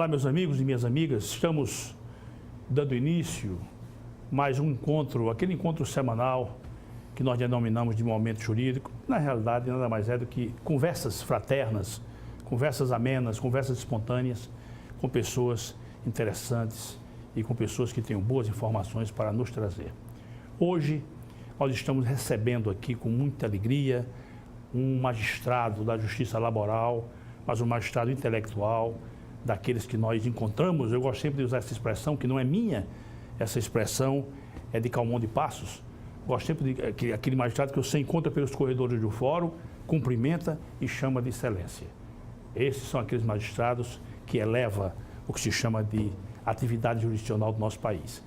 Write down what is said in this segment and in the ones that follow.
Olá, meus amigos e minhas amigas. Estamos dando início a mais um encontro, aquele encontro semanal que nós denominamos de momento jurídico. Na realidade, nada mais é do que conversas fraternas, conversas amenas, conversas espontâneas com pessoas interessantes e com pessoas que tenham boas informações para nos trazer. Hoje, nós estamos recebendo aqui com muita alegria um magistrado da Justiça Laboral, mas um magistrado intelectual, daqueles que nós encontramos. Eu gosto sempre de usar essa expressão, que não é minha, essa expressão é de Calmon de Passos. Gosto sempre de aquele magistrado que você encontra pelos corredores do fórum, cumprimenta e chama de excelência. Esses são aqueles magistrados que elevam o que se chama de atividade jurisdicional do nosso país.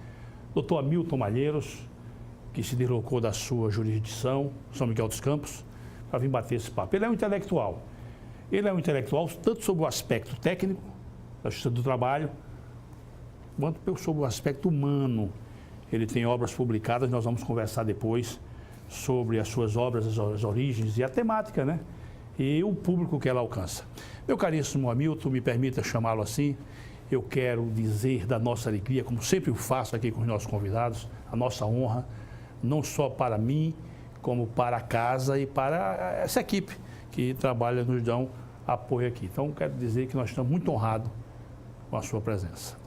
Dr. Hamilton Malheiros, que se deslocou da sua jurisdição, São Miguel dos Campos, para vir bater esse papo. Ele é um intelectual. Ele é um intelectual tanto sobre o aspecto técnico da Justiça do Trabalho, quanto sobre o aspecto humano. Ele tem obras publicadas, nós vamos conversar depois sobre as suas obras, as origens e a temática, né? E o público que ela alcança. Meu caríssimo Hamilton, me permita chamá-lo assim, eu quero dizer da nossa alegria, como sempre eu faço aqui com os nossos convidados, a nossa honra, não só para mim, como para a casa e para essa equipe que trabalha, nos dão apoio aqui. Então, quero dizer que nós estamos muito honrados com a sua presença.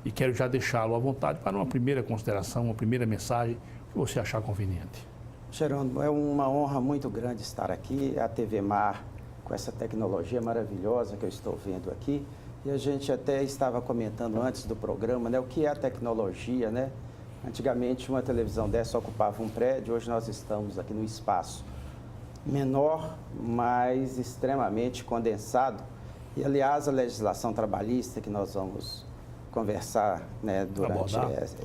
E quero já deixá-lo à vontade para uma primeira consideração, uma primeira mensagem que você achar conveniente. Gerônimo, é uma honra muito grande estar aqui, a TV Mar, com essa tecnologia maravilhosa que eu estou vendo aqui. E a gente até estava comentando antes do programa, né, o que é a tecnologia, né? Antigamente, uma televisão dessa ocupava um prédio, hoje nós estamos aqui no espaço menor, mas extremamente condensado. E, aliás, a legislação trabalhista que nós vamos conversar, né, durante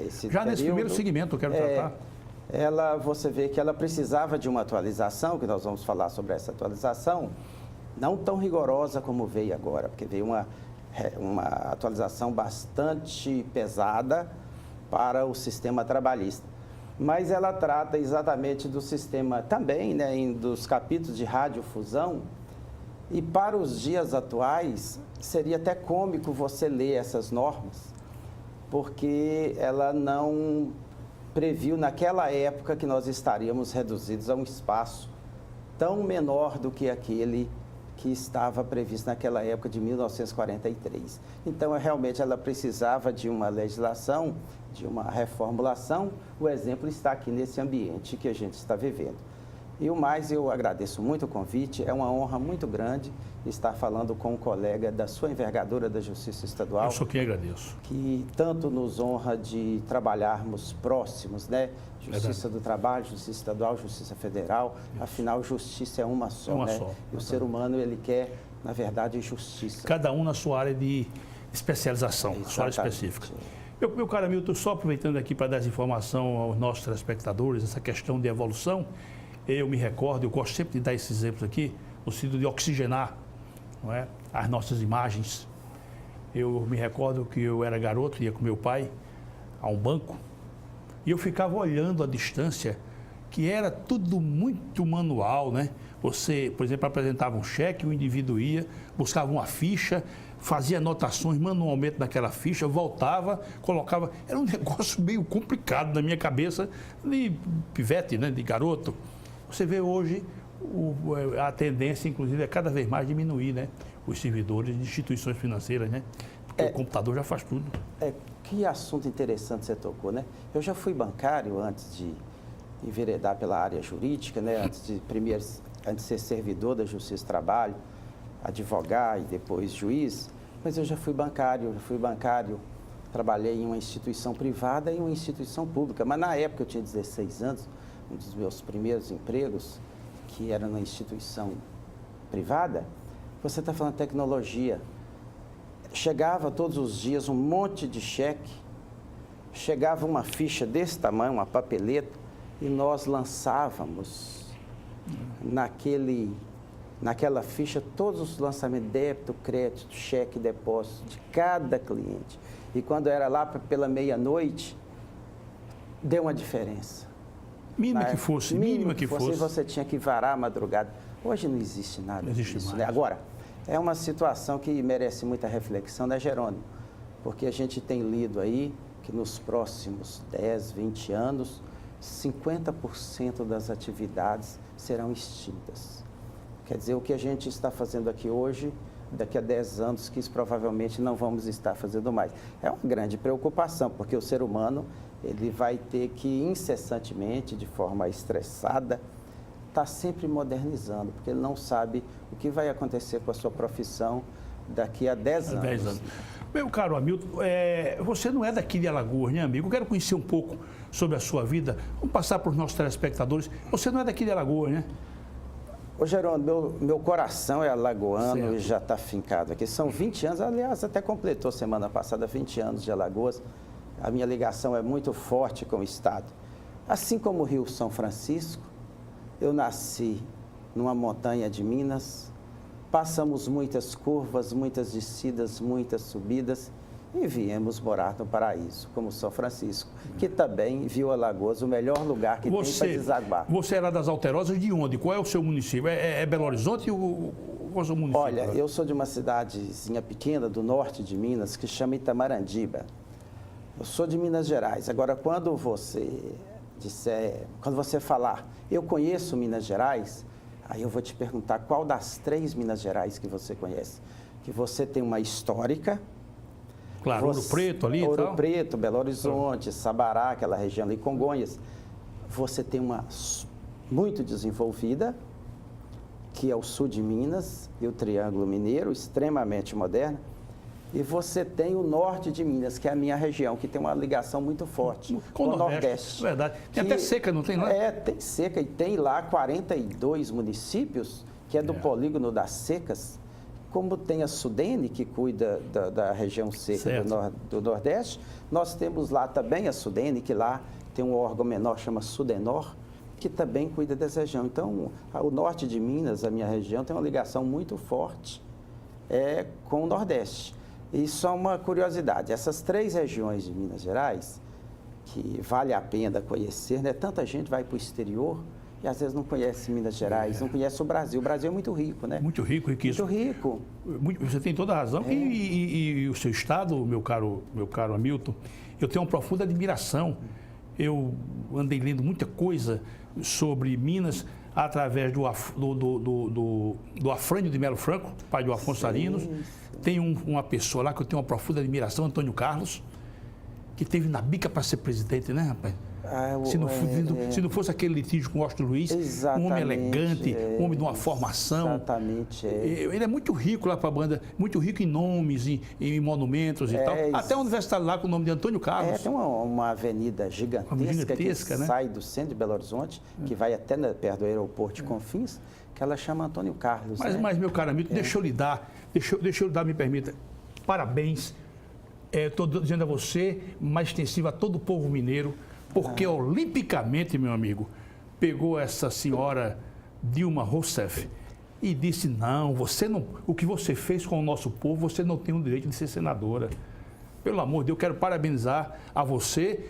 esse já período, nesse primeiro segmento eu quero tratar. Você vê que ela precisava de uma atualização, que nós vamos falar sobre essa atualização, não tão rigorosa como veio agora, porque veio uma atualização bastante pesada para o sistema trabalhista. Mas ela trata exatamente do sistema também, né, dos capítulos de radiodifusão. E para os dias atuais, seria até cômico você ler essas normas, porque ela não previu naquela época que nós estaríamos reduzidos a um espaço tão menor do que aquele que estava previsto naquela época de 1943. Então, realmente, ela precisava de uma legislação, de uma reformulação. O exemplo está aqui nesse ambiente que a gente está vivendo. E o mais, eu agradeço muito o convite, é uma honra muito grande estar falando com um colega da sua envergadura da Justiça Estadual. Eu sou quem agradeço. Que tanto nos honra de trabalharmos próximos, né? Justiça do Trabalho, Justiça Estadual, Justiça Federal. Isso. Afinal, justiça é uma só, uma né? Só. E o ser humano, ele quer, na verdade, justiça. Cada um na sua área de especialização, na sua área específica. Meu caro Hamilton, só aproveitando aqui para dar essa informação aos nossos telespectadores, essa questão de evolução, eu me recordo, eu gosto sempre de dar esses exemplos aqui, no sentido de oxigenar, não é, as nossas imagens. Eu me recordo que eu era garoto, ia com meu pai a um banco, e eu ficava olhando à distância, que era tudo muito manual, né? Você, por exemplo, apresentava um cheque, o indivíduo ia, buscava uma ficha, fazia anotações manualmente naquela ficha, voltava, colocava... Era um negócio meio complicado na minha cabeça, de pivete, né? De garoto. Você vê hoje a tendência, inclusive, é cada vez mais diminuir, né, os servidores de instituições financeiras, né? Porque o computador já faz tudo. Que assunto interessante você tocou, né? Eu já fui bancário antes de enveredar pela área jurídica, né? Antes de ser servidor da Justiça do Trabalho, advogar e depois juiz, mas eu já fui bancário, trabalhei em uma instituição privada e uma instituição pública, mas na época eu tinha 16 anos, um dos meus primeiros empregos, que era na instituição privada. Você está falando de tecnologia. Chegava todos os dias um monte de cheque, chegava uma ficha desse tamanho, uma papeleta, e nós lançávamos naquela ficha todos os lançamentos, débito, crédito, cheque, depósito de cada cliente. E quando era lá pela meia-noite, deu uma diferença. Mínima que fosse. Você tinha que varar a madrugada. Hoje não existe nada disso, né? Agora, É uma situação que merece muita reflexão, né, Jerônimo? Porque a gente tem lido aí que nos próximos 10, 20 anos, 50% das atividades serão extintas. Quer dizer, o que a gente está fazendo aqui hoje, daqui a 10 anos, que isso provavelmente não vamos estar fazendo mais. É uma grande preocupação, porque o ser humano ele vai ter que incessantemente, de forma estressada, estar sempre modernizando, porque ele não sabe o que vai acontecer com a sua profissão daqui a 10 anos. 10 anos. Meu caro Hamilton, você não é daqui de Alagoas, né, amigo? Eu quero conhecer um pouco sobre a sua vida. Vamos passar para os nossos telespectadores. Você não é daqui de Alagoas, né? Ô, Jerônimo, meu coração é alagoano Certo. e já está fincado aqui. São 20 anos, aliás, até completou semana passada 20 anos de Alagoas. A minha ligação é muito forte com o Estado. Assim como o Rio São Francisco, eu nasci numa montanha de Minas, passamos muitas curvas, muitas descidas, muitas subidas e viemos morar no paraíso, como São Francisco, que também viu Alagoas o melhor lugar que tem para desaguar. Você era das Alterosas de onde? Qual é o seu município? É Belo Horizonte ou qual é o seu município? Olha, eu sou de uma cidadezinha pequena do norte de Minas que chama Itamarandiba. Eu sou de Minas Gerais. Agora, quando você falar, eu conheço Minas Gerais, aí eu vou te perguntar qual das 3 Minas Gerais que você conhece. Que você tem uma histórica. Claro, Ouro Preto ali e tal. Ouro Preto, Belo Horizonte, Sabará, aquela região ali, Congonhas. Você tem uma muito desenvolvida, que é o sul de Minas e o Triângulo Mineiro, extremamente moderna. E você tem o norte de Minas, que é a minha região, que tem uma ligação muito forte com o Nordeste. Verdade. Tem até seca, não tem lá? Tem seca. E tem lá 42 municípios, que é do polígono das secas. Como tem a Sudene, que cuida da região seca do Nordeste, nós temos lá também a Sudene, que lá tem um órgão menor, chama Sudenor, que também cuida dessa região. Então, o norte de Minas, a minha região, tem uma ligação muito forte com o Nordeste. E só uma curiosidade, essas 3 regiões de Minas Gerais, que vale a pena conhecer, né? Tanta gente vai para o exterior e às vezes não conhece Minas Gerais, não conhece o Brasil. O Brasil é muito rico, né? Muito rico, riquíssimo. Muito rico. Você tem toda a razão. E o seu estado, meu caro Hamilton, eu tenho uma profunda admiração. Eu andei lendo muita coisa sobre Minas através do Afrânio de Melo Franco, pai do Afonso Arinos. Tem uma pessoa lá que eu tenho uma profunda admiração, Antônio Carlos, que teve na bica para ser presidente, né, rapaz? Se não fosse aquele litígio com o Austin Luiz, um homem elegante, um homem de uma formação. Exatamente. Ele é muito rico lá para a banda, muito rico em nomes, em monumentos e tal. Até a universidade lá com o nome de Antônio Carlos. Tem uma avenida gigantesca que né? sai do centro de Belo Horizonte, que vai até perto do aeroporto de Confins, que ela chama Antônio Carlos. Mas meu caro amigo, deixa eu lhe dar, me permita, parabéns. Estou dizendo a você, mais extensivo a todo o povo mineiro, porque olimpicamente, meu amigo, pegou essa senhora Dilma Rousseff e disse, não, o que você fez com o nosso povo, você não tem o direito de ser senadora. Pelo amor de Deus, eu quero parabenizar a você,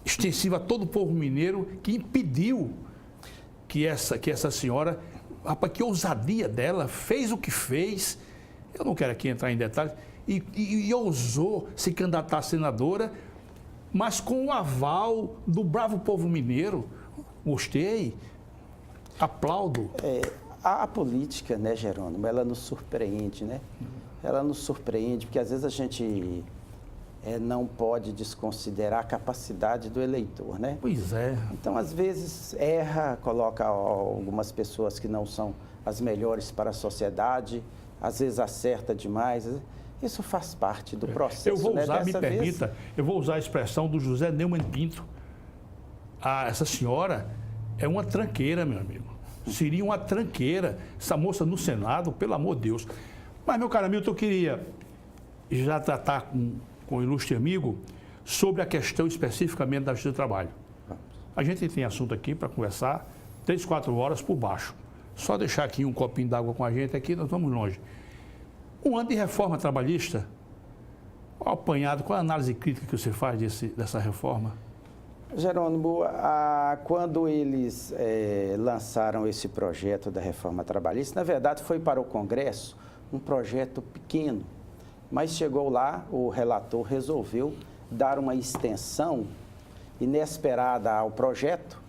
extensivo a todo o povo mineiro, que impediu que essa senhora, rapaz, que ousadia dela, fez o que fez, eu não quero aqui entrar em detalhes, e ousou se candidatar a senadora, mas com o aval do bravo povo mineiro. Gostei, aplaudo. A política, né, Jerônimo, ela nos surpreende, né? Ela nos surpreende, porque às vezes a gente não pode desconsiderar a capacidade do eleitor, né? Pois é. Então, às vezes, erra, coloca algumas pessoas que não são as melhores para a sociedade, às vezes acerta demais. Isso faz parte do processo. Eu vou usar, né? me permita, eu vou usar a expressão do José Neumann Pinto. Essa senhora é uma tranqueira, meu amigo. Seria uma tranqueira. Essa moça no Senado, pelo amor de Deus. Mas, meu caro Hamilton, eu queria já tratar com o ilustre amigo sobre a questão especificamente da Justiça do Trabalho. A gente tem assunto aqui para conversar 3, 4 horas por baixo. Só deixar aqui um copinho d'água com a gente aqui, nós vamos longe. Um ano de reforma trabalhista, qual apanhado, qual a análise crítica que você faz dessa reforma? Jerônimo, quando eles lançaram esse projeto da reforma trabalhista, na verdade foi para o Congresso um projeto pequeno, mas chegou lá, o relator resolveu dar uma extensão inesperada ao projeto,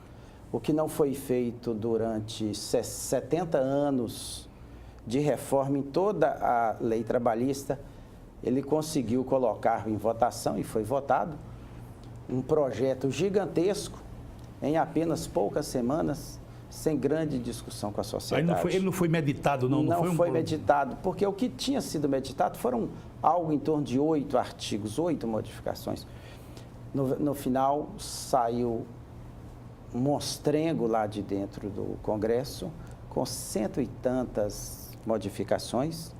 o que não foi feito durante 70 anos de reforma em toda a lei trabalhista. Ele conseguiu colocar em votação, e foi votado, um projeto gigantesco em apenas poucas semanas, sem grande discussão com a sociedade. Ele não foi meditado, não? Não foi meditado, porque o que tinha sido meditado foram algo em torno de 8 artigos, 8 modificações. No final, saiu um monstrengo lá de dentro do Congresso, com 100 e tantas modificações,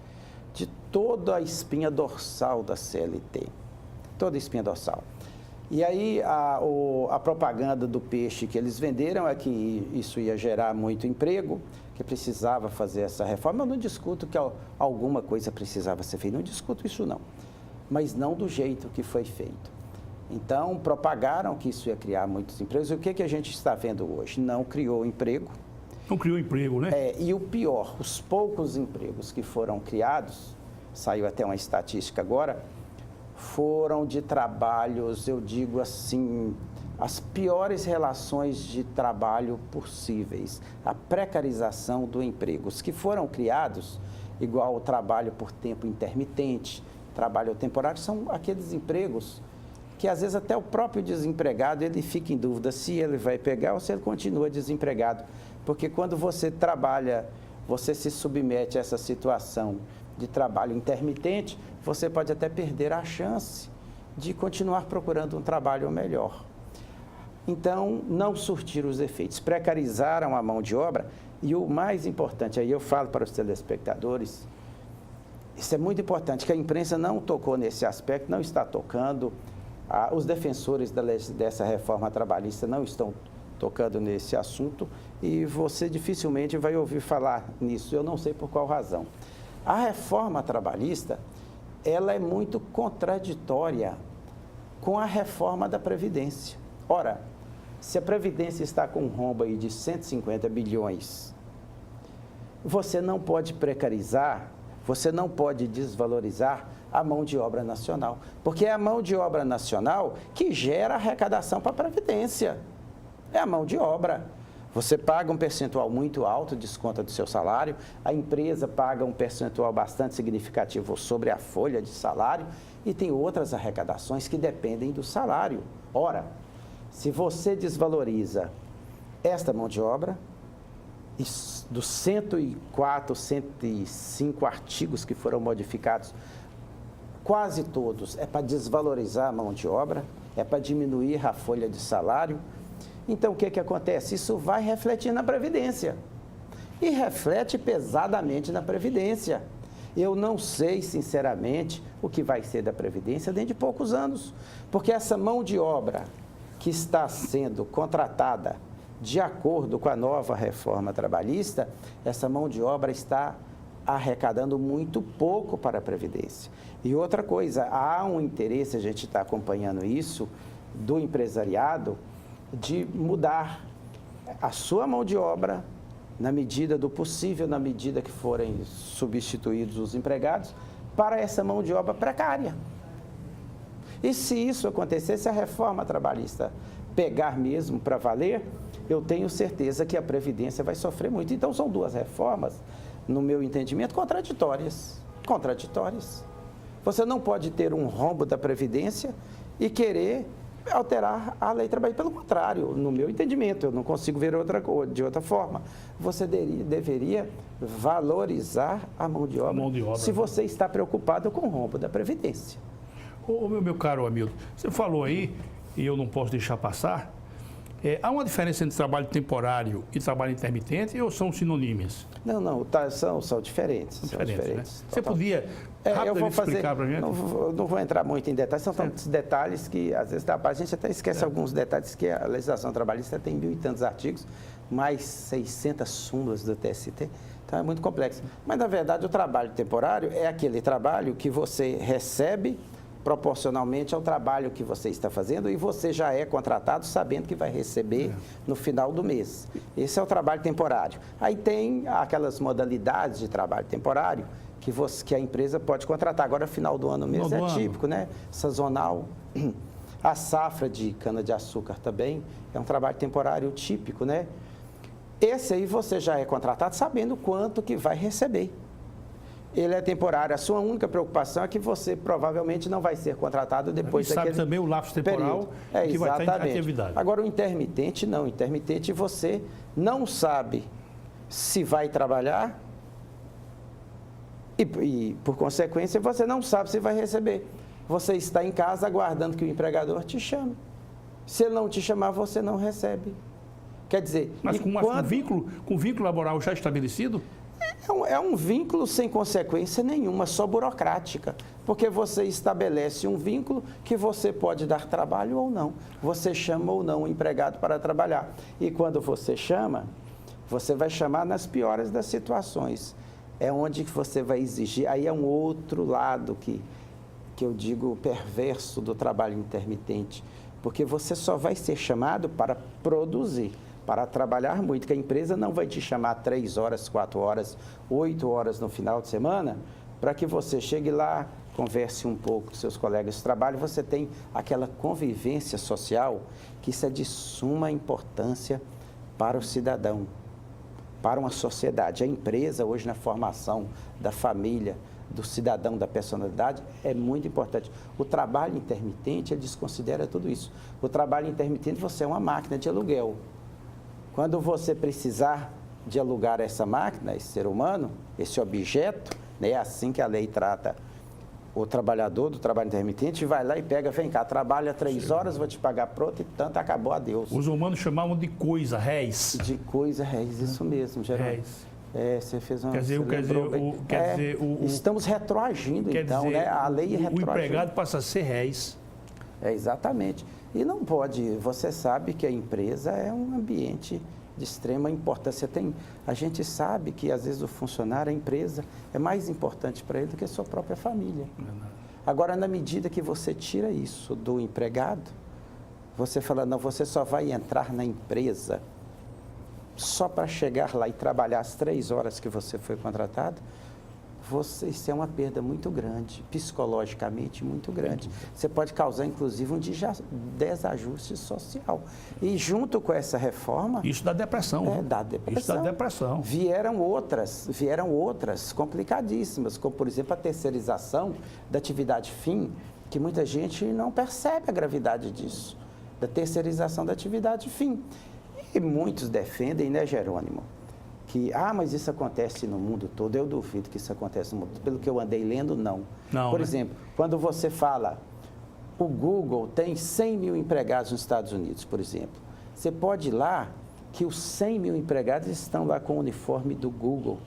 de toda a espinha dorsal da CLT. Toda a espinha dorsal. E aí a propaganda do peixe que eles venderam é que isso ia gerar muito emprego, que precisava fazer essa reforma. Eu não discuto que alguma coisa precisava ser feita, não discuto isso não, mas não do jeito que foi feito. Então, propagaram que isso ia criar muitos empregos. E o que a gente está vendo hoje? Não criou emprego. Não criou emprego, né? E o pior, os poucos empregos que foram criados, saiu até uma estatística agora, foram de trabalhos, eu digo assim, as piores relações de trabalho possíveis, a precarização do emprego. Os que foram criados, igual o trabalho por tempo intermitente, trabalho temporário, são aqueles empregos que às vezes até o próprio desempregado, ele fica em dúvida se ele vai pegar ou se ele continua desempregado. Porque quando você trabalha, você se submete a essa situação de trabalho intermitente, você pode até perder a chance de continuar procurando um trabalho melhor. Então, não surtiram os efeitos, precarizaram a mão de obra e o mais importante, aí eu falo para os telespectadores, isso é muito importante, que a imprensa não tocou nesse aspecto, não está tocando, os defensores dessa reforma trabalhista não estão tocando nesse assunto e você dificilmente vai ouvir falar nisso, eu não sei por qual razão. A reforma trabalhista, ela é muito contraditória com a reforma da Previdência. Ora, se a Previdência está com um rombo aí de 150 bilhões, você não pode precarizar, você não pode desvalorizar a mão de obra nacional, porque é a mão de obra nacional que gera arrecadação para a Previdência. É a mão de obra. Você paga um percentual muito alto, desconta do seu salário, a empresa paga um percentual bastante significativo sobre a folha de salário e tem outras arrecadações que dependem do salário. Ora, se você desvaloriza esta mão de obra, dos 104, 105 artigos que foram modificados, quase todos é para desvalorizar a mão de obra, é para diminuir a folha de salário. Então, o que acontece? Isso vai refletir na Previdência. E reflete pesadamente na Previdência. Eu não sei, sinceramente, o que vai ser da Previdência dentro de poucos anos. Porque essa mão de obra que está sendo contratada de acordo com a nova reforma trabalhista, essa mão de obra está arrecadando muito pouco para a Previdência. E outra coisa, há um interesse, a gente está acompanhando isso, do empresariado, de mudar a sua mão de obra, na medida do possível, na medida que forem substituídos os empregados, para essa mão de obra precária. E se isso acontecer, se a reforma trabalhista pegar mesmo para valer, eu tenho certeza que a Previdência vai sofrer muito. Então, são duas reformas, no meu entendimento, contraditórias. Contraditórias. Você não pode ter um rombo da Previdência e querer alterar a lei trabalhista. Pelo contrário, no meu entendimento, eu não consigo ver de outra forma. Você deveria valorizar a mão de obra, se você está preocupado com o rombo da Previdência. Meu caro Hamilton, você falou aí, e eu não posso deixar passar, há uma diferença entre trabalho temporário e trabalho intermitente ou são sinônimas? Não, são diferentes. São diferentes. Né? Você podia rapidamente explicar para a gente? Não vou entrar muito em detalhes, são tantos detalhes que às vezes a gente até esquece alguns detalhes, que a legislação trabalhista tem 1.000 e tantos artigos, mais 600 súmulas do TST, então é muito complexo. Mas, na verdade, o trabalho temporário é aquele trabalho que você recebe proporcionalmente ao trabalho que você está fazendo, e você já é contratado sabendo que vai receber no final do mês. Esse é o trabalho temporário. Aí tem aquelas modalidades de trabalho temporário que a empresa pode contratar. Agora, final do ano mesmo é típico, né? Sazonal. A safra de cana-de-açúcar também é um trabalho temporário típico, né? Esse aí você já é contratado sabendo quanto que vai receber. Ele é temporário. A sua única preocupação é que você provavelmente não vai ser contratado depois daquele sabe também o lapso temporal que vai estar em atividade. Agora, o intermitente não. O intermitente você não sabe se vai trabalhar e, por consequência, você não sabe se vai receber. Você está em casa aguardando que o empregador te chame. Se ele não te chamar, você não recebe. Quer dizer... Mas com vínculo laboral já estabelecido? É um vínculo sem consequência nenhuma, só burocrática. Porque você estabelece um vínculo que você pode dar trabalho ou não. Você chama ou não o empregado para trabalhar. E quando você chama, você vai chamar nas piores das situações. É onde que você vai exigir. Aí é um outro lado que eu digo perverso do trabalho intermitente. Porque você só vai ser chamado para produzir, para trabalhar muito, que a empresa não vai te chamar 3 horas, 4 horas, 8 horas no final de semana, para que você chegue lá, converse um pouco com seus colegas de trabalho, você tem aquela convivência social, que isso é de suma importância para o cidadão, para uma sociedade. A empresa, hoje, na formação da família, do cidadão, da personalidade, é muito importante. O trabalho intermitente, ele desconsidera tudo isso. O trabalho intermitente, você é uma máquina de aluguel. Quando você precisar de alugar essa máquina, esse ser humano, esse objeto, né, é assim que a lei trata o trabalhador do trabalho intermitente, vai lá e pega, vem cá, trabalha 3 horas, vou te pagar pronto e tanto, acabou, adeus. Os humanos chamavam de coisa, réis. De coisa, réis, isso mesmo, Geraldo. Réis. Você fez uma... Estamos retroagindo, então, dizer, né? A lei retroagindo. O empregado passa a ser réis. Exatamente. E não pode, você sabe que a empresa é um ambiente de extrema importância. A gente sabe que, às vezes, o funcionário, a empresa, é mais importante para ele do que a sua própria família. Agora, na medida que você tira isso do empregado, você fala, não, você só vai entrar na empresa só para chegar lá e trabalhar as 3 horas que você foi contratado, isso é uma perda muito grande, psicologicamente muito grande. Você pode causar, inclusive, um desajuste social. E junto com essa reforma... Isso dá depressão. Dá depressão. Isso dá depressão. Vieram outras complicadíssimas, como, por exemplo, a terceirização da atividade fim, que muita gente não percebe a gravidade disso, da terceirização da atividade fim. E muitos defendem, né, Jerônimo, que, mas isso acontece no mundo todo. Eu duvido que isso aconteça no mundo todo. Pelo que eu andei lendo, não. Por exemplo, quando você fala, o Google tem 100 mil empregados nos Estados Unidos, por exemplo. Você pode ir lá, que os 100 mil empregados estão lá com o uniforme do Google.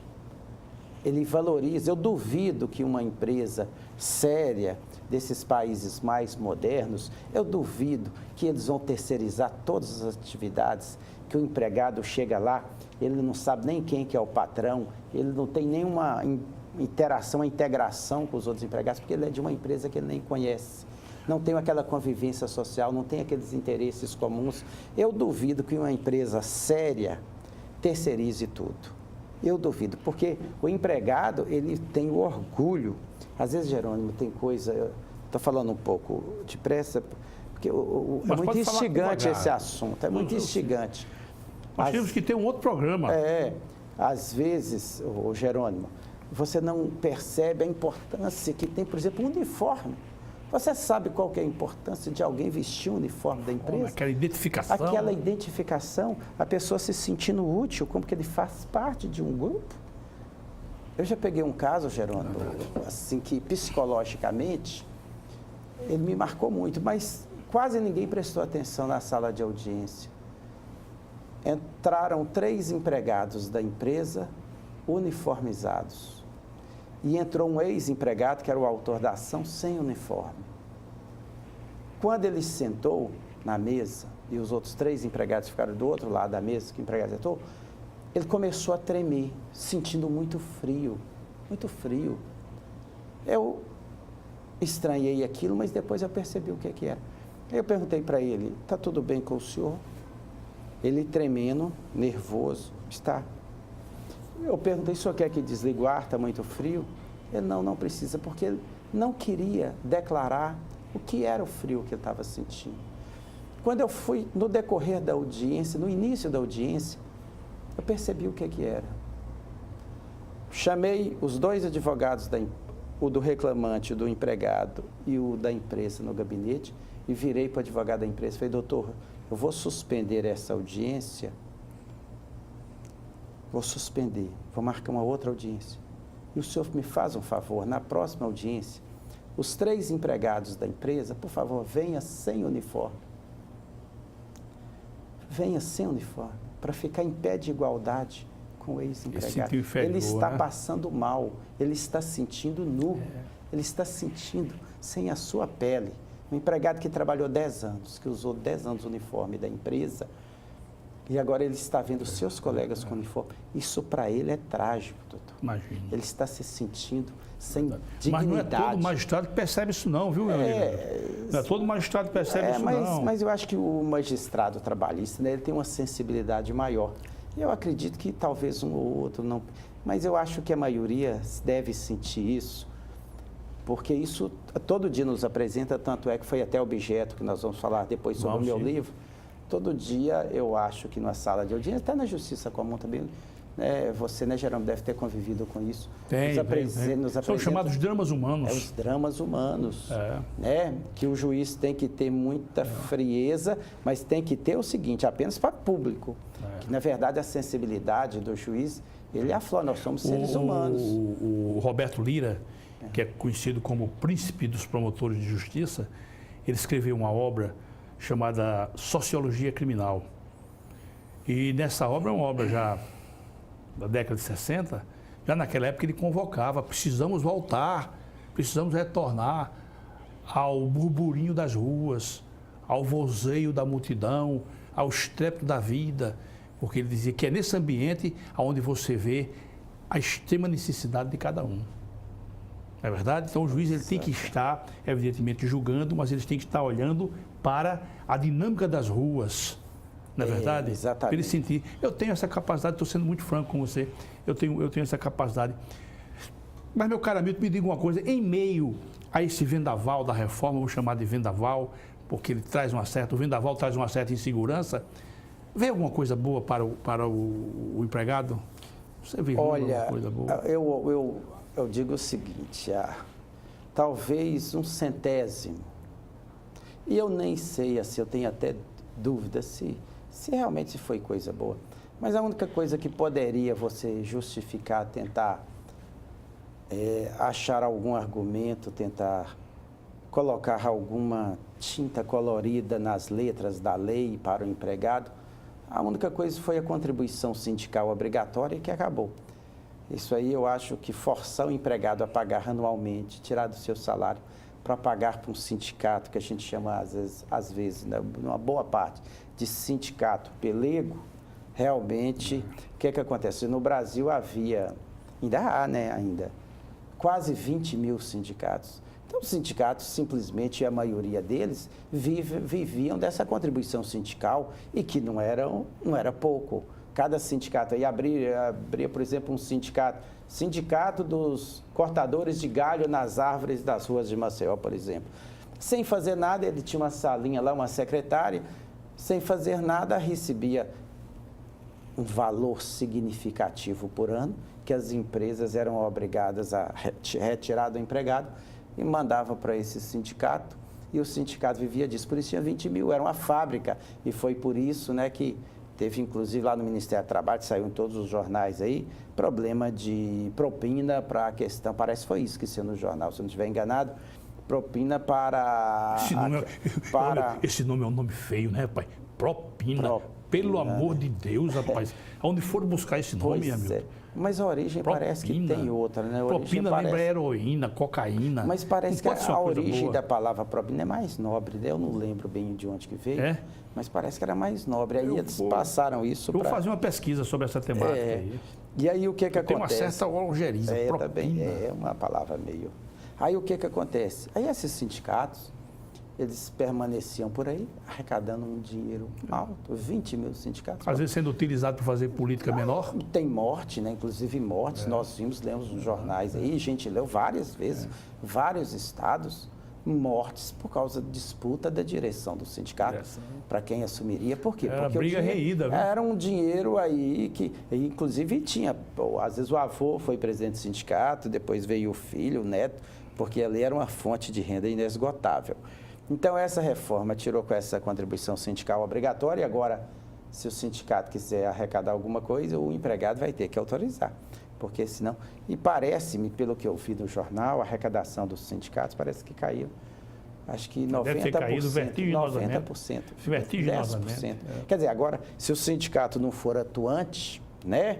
Ele valoriza. Eu duvido que uma empresa séria desses países mais modernos, eu duvido que eles vão terceirizar todas as atividades, que o empregado chega lá, ele não sabe nem quem que é o patrão, ele não tem nenhuma interação, integração com os outros empregados, porque ele é de uma empresa que ele nem conhece. Não tem aquela convivência social, não tem aqueles interesses comuns. Eu duvido que uma empresa séria terceirize tudo. Eu duvido, porque o empregado, ele tem o orgulho. Às vezes, Jerônimo, tem coisa... Estou falando um pouco depressa, porque é muito instigante esse assunto, é muito instigante. Nós temos que ter um outro programa. Às vezes, Jerônimo, você não percebe a importância que tem, por exemplo, um uniforme. Você sabe qual que é a importância de alguém vestir o uniforme da empresa? Aquela identificação. Aquela identificação, a pessoa se sentindo útil, como que ele faz parte de um grupo. Eu já peguei um caso, Jerônimo, assim, que psicologicamente, ele me marcou muito, mas quase ninguém prestou atenção na sala de audiência. Entraram 3 empregados da empresa uniformizados. E entrou um ex-empregado, que era o autor da ação, sem uniforme. Quando ele sentou na mesa, e os outros 3 empregados ficaram do outro lado da mesa, que o empregado sentou, ele começou a tremer, sentindo muito frio, muito frio. Eu estranhei aquilo, mas depois eu percebi o que era. Aí eu perguntei para ele, está tudo bem com o senhor? Ele tremendo, nervoso, está. Eu perguntei, o senhor quer que desligue o ar, está muito frio? Ele, não precisa, porque ele não queria declarar o que era o frio que ele estava sentindo. Quando eu fui, no decorrer da audiência, no início da audiência, eu percebi o que era. Chamei os dois advogados, o do reclamante, o do empregado e o da empresa no gabinete, e virei para o advogado da empresa e falei, doutor, eu vou suspender essa audiência, vou marcar uma outra audiência. E o senhor me faz um favor, na próxima audiência, os 3 empregados da empresa, por favor, venha sem uniforme. Venha sem uniforme, para ficar em pé de igualdade com o ex-empregado. Ele está passando mal, ele está sentindo nu, ele está sentindo sem a sua pele. Um empregado que trabalhou 10 anos, que usou 10 anos o uniforme da empresa, e agora ele está vendo seus colegas com uniforme. Isso para ele é trágico, doutor. Imagina. Ele está se sentindo sem dignidade. Mas não é todo magistrado que percebe isso não, viu, meu amigo? Não é todo magistrado que percebe isso não. Mas eu acho que o magistrado trabalhista, né, ele tem uma sensibilidade maior. Eu acredito que talvez um ou outro não... Mas eu acho que a maioria deve sentir isso, porque isso todo dia nos apresenta, tanto é que foi até objeto que nós vamos falar depois sobre o meu livro. Todo dia eu acho que numa sala de audiência, até na Justiça Comum também, você, né, Jerônimo, deve ter convivido com isso. Tem. São chamados dramas humanos. Os dramas humanos, né? Que o juiz tem que ter muita frieza, mas tem que ter o seguinte, apenas para público, que na verdade a sensibilidade do juiz, ele aflora, nós somos seres humanos. O Roberto Lira, que é conhecido como o príncipe dos promotores de justiça, ele escreveu uma obra chamada Sociologia Criminal. E nessa obra, é uma obra já da década de 60, já naquela época ele convocava, precisamos voltar, precisamos retornar ao burburinho das ruas, ao vozeio da multidão, ao estrépito da vida, porque ele dizia que é nesse ambiente onde você vê a extrema necessidade de cada um. Não é verdade? Então o juiz ele tem que estar, evidentemente, julgando, mas ele tem que estar olhando para a dinâmica das ruas, não é verdade? Exatamente. Para ele sentir. Eu tenho essa capacidade, estou sendo muito franco com você, eu tenho essa capacidade. Mas, meu caro amigo, me diga uma coisa, em meio a esse vendaval da reforma, vou chamar de vendaval, porque ele traz o vendaval traz uma certa insegurança, vê alguma coisa boa para o empregado? Você vê alguma coisa boa? Eu digo o seguinte, talvez 1/100, e eu nem sei, assim, eu tenho até dúvida se realmente foi coisa boa, mas a única coisa que poderia você justificar, tentar achar algum argumento, tentar colocar alguma tinta colorida nas letras da lei para o empregado, a única coisa foi a contribuição sindical obrigatória que acabou. Isso aí eu acho que forçar o empregado a pagar anualmente, tirar do seu salário para pagar para um sindicato, que a gente chama às vezes, né, uma boa parte, de sindicato pelego, realmente, o que acontece? No Brasil ainda há, né, quase 20 mil sindicatos. Então, os sindicatos, simplesmente, a maioria deles, viviam dessa contribuição sindical e que não era pouco. Cada sindicato aí abria, por exemplo, um sindicato dos cortadores de galho nas árvores das ruas de Maceió, por exemplo. Sem fazer nada, ele tinha uma salinha lá, uma secretária, sem fazer nada, recebia um valor significativo por ano, que as empresas eram obrigadas a retirar do empregado e mandava para esse sindicato, e o sindicato vivia disso. Por isso tinha 20 mil, era uma fábrica, e foi por isso, né, que teve, inclusive, lá no Ministério do Trabalho, saiu em todos os jornais aí, problema de propina para a questão, parece que foi isso que saiu no jornal, se eu não estiver enganado, propina para... Esse nome é um nome feio, né, pai? Propina. Pelo amor de Deus, rapaz. Aonde foram buscar esse nome, amigo? Mas a origem parece que tem outra, né? Propina lembra heroína, cocaína. Mas parece que a origem da palavra propina é mais nobre, né? Eu não lembro bem de onde que veio, mas parece que era mais nobre. Aí eles passaram isso para... Eu vou fazer uma pesquisa sobre essa temática aí. E aí o que acontece? Tem uma certa algeriza, também é uma palavra meio... Aí o que acontece? Aí esses sindicatos, eles permaneciam por aí, arrecadando um dinheiro alto, 20 mil sindicatos. Às vezes sendo utilizado para fazer política menor? Tem morte, né? Inclusive mortes, nós lemos nos jornais aí, a gente leu várias vezes, vários estados, mortes por causa da disputa da direção do sindicato, para quem assumiria. Por quê? Era porque briga reída, viu? era um dinheiro aí que, inclusive, tinha, às vezes o avô foi presidente do sindicato, depois veio o filho, o neto, porque ali era uma fonte de renda inesgotável. Então, essa reforma tirou com essa contribuição sindical obrigatória e agora, se o sindicato quiser arrecadar alguma coisa, o empregado vai ter que autorizar, porque senão... E parece-me, pelo que eu vi no jornal, a arrecadação dos sindicatos parece que caiu, acho que 90%. Deve ter caído vertiginosamente. 90%. Vertiginosamente. 10%. Quer dizer, agora, se o sindicato não for atuante, né,